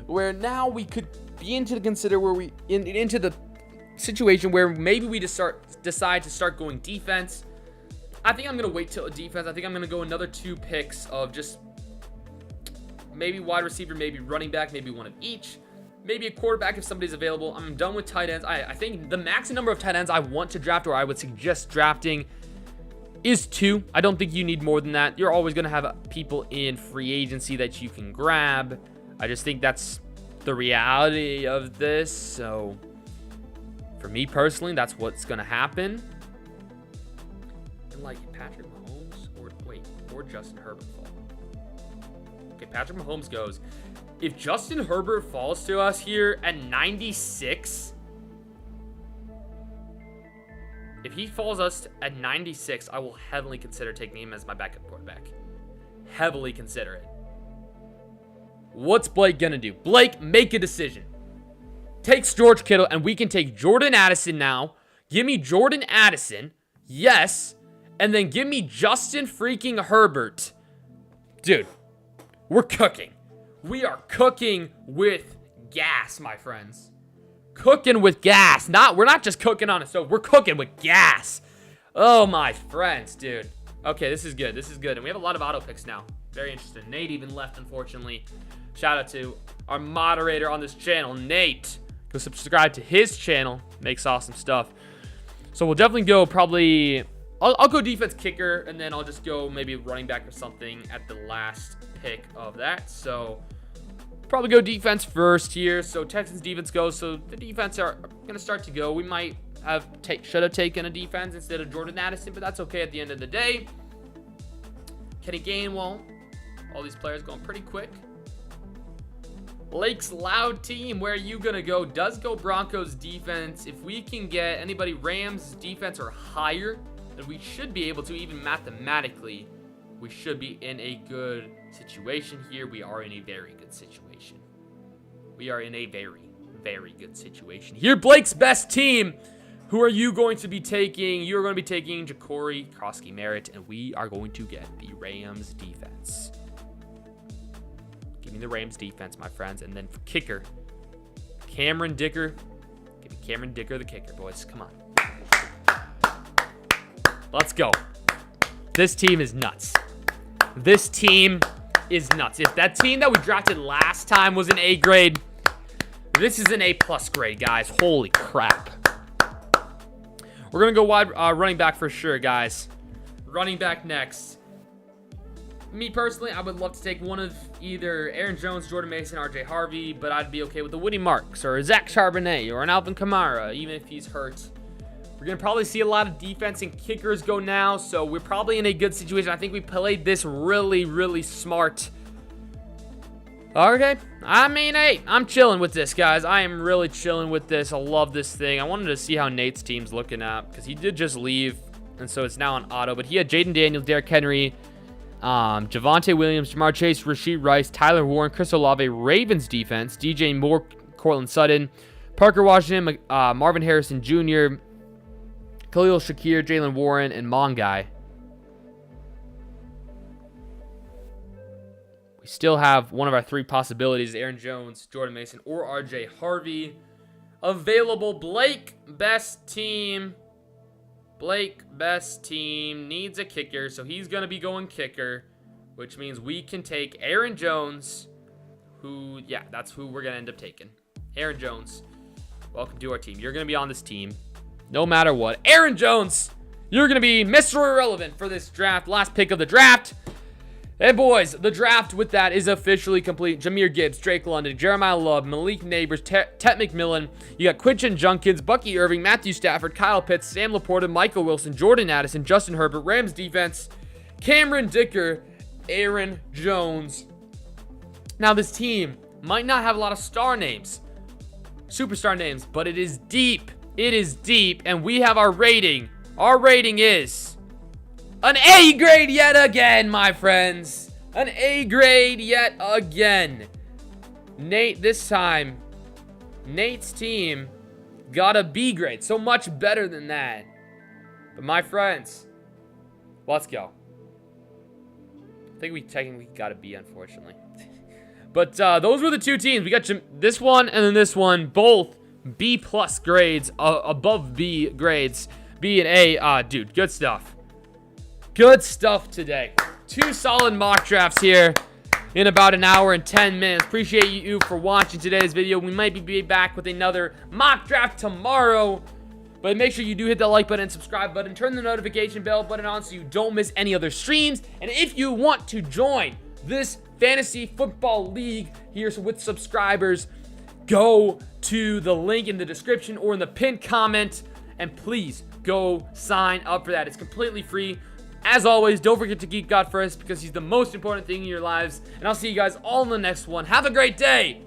where now we could begin to consider into the situation where maybe we decide to start going defense. I think I'm going to wait till defense. I think I'm going to go another 2 picks of just maybe wide receiver, maybe running back, maybe one of each. Maybe a quarterback if somebody's available. I'm done with tight ends. I think the max number of tight ends I want to draft, or I would suggest drafting, is 2. I don't think you need more than that. You're always going to have people in free agency that you can grab. I just think that's the reality of this. So for me personally, that's what's going to happen. And like Patrick Mahomes or Justin Herbert fall. Okay, Patrick Mahomes goes. If Justin Herbert falls to us here at 96, if he falls us at 96, I will heavily consider taking him as my backup quarterback. Heavily consider it. What's Blake gonna do? Blake, make a decision. Takes George Kittle, and we can take Jordan Addison now. Give me Jordan Addison. Yes. And then give me Justin freaking Herbert. Dude, we're cooking. We are cooking with gas, my friends. Cooking with gas. We're not just cooking on a stove. We're cooking with gas. Oh, my friends, dude. Okay, this is good. And we have a lot of auto picks now. Very interesting. Nate even left, unfortunately. Shout out to our moderator on this channel, Nate. Go subscribe to his channel. Makes awesome stuff. So we'll definitely go probably... I'll go defense kicker, and then I'll just go maybe running back or something at the last pick of that. So probably go defense first here. So Texans defense goes. So the defense are going to start to go. We might should have taken a defense instead of Jordan Addison, but that's okay at the end of the day. Kenny Gainwell. All these players going pretty quick. Lake's Loud team, where are you going to go? Does go Broncos defense. If we can get anybody Rams defense or higher, then we should be able to, even mathematically, we should be in a good situation here. We are in a very good situation. We are in a very, very good situation here. Blake's best team. Who are you going to be taking? You're going to be taking Ja'Cory Krosky-Merritt, and we are going to get the Rams defense. Give me the Rams defense, my friends. And then for kicker, Cameron Dicker. Give me Cameron Dicker, the kicker, boys. Come on. Let's go. This team is nuts. This team is nuts. If that team that we drafted last time was an A grade, this is an A+ grade, guys. Holy crap. We're going to go wide running back for sure, guys. Running back next. Me personally, I would love to take one of either Aaron Jones, Jordan Mason, RJ Harvey, but I'd be okay with a Woody Marks or a Zach Charbonnet or an Alvin Kamara, even if he's hurt. We're going to probably see a lot of defense and kickers go now, so we're probably in a good situation. I think we played this really, really smart. Okay, I mean, hey, I'm chilling with this, guys. I am really chilling with this. I love this thing. I wanted to see how Nate's team's looking at, because he did just leave, and so it's now on auto. But he had Jaden Daniels, Derrick Henry, Javonte Williams, Jamar Chase, Rashid Rice, Tyler Warren, Chris Olave, Ravens defense, DJ Moore, Cortland Sutton, Parker Washington, Marvin Harrison Jr., Khalil Shakir, Jalen Warren, and Mongai. We still have one of our 3 possibilities, Aaron Jones, Jordan Mason, or RJ Harvey. Available. Blake, best team. Blake, best team, needs a kicker, so he's going to be going kicker, which means we can take Aaron Jones, who, yeah, that's who we're going to end up taking. Aaron Jones, welcome to our team. You're going to be on this team no matter what. Aaron Jones, you're going to be Mr. Irrelevant for this draft. Last pick of the draft. And boys, the draft with that is officially complete. Jahmyr Gibbs, Drake London, Jeremiah Love, Malik Neighbors, Tet McMillan. You got Quinton Junkins, Bucky Irving, Matthew Stafford, Kyle Pitts, Sam Laporta, Michael Wilson, Jordan Addison, Justin Herbert, Rams defense, Cameron Dicker, Aaron Jones. Now this team might not have a lot of star names, superstar names, but it is deep. It is deep, and we have our rating. Our rating is an A grade yet again, my friends. An A grade yet again. Nate, this time, Nate's team got a B grade. So much better than that. But my friends, let's go. I think we technically got a B, unfortunately. But those were the 2 teams. We got this one and then this one, both B plus grades, above B grades. B and A, dude, good stuff. Good stuff today. 2 solid mock drafts here in about an hour and 10 minutes. Appreciate you for watching today's video. We might be back with another mock draft tomorrow. But make sure you do hit that like button and subscribe button. Turn the notification bell button on so you don't miss any other streams. And if you want to join this fantasy football league here with subscribers, go to the link in the description or in the pinned comment. And please go sign up for that. It's completely free. As always, don't forget to keep God first because he's the most important thing in your lives. And I'll see you guys all in the next one. Have a great day.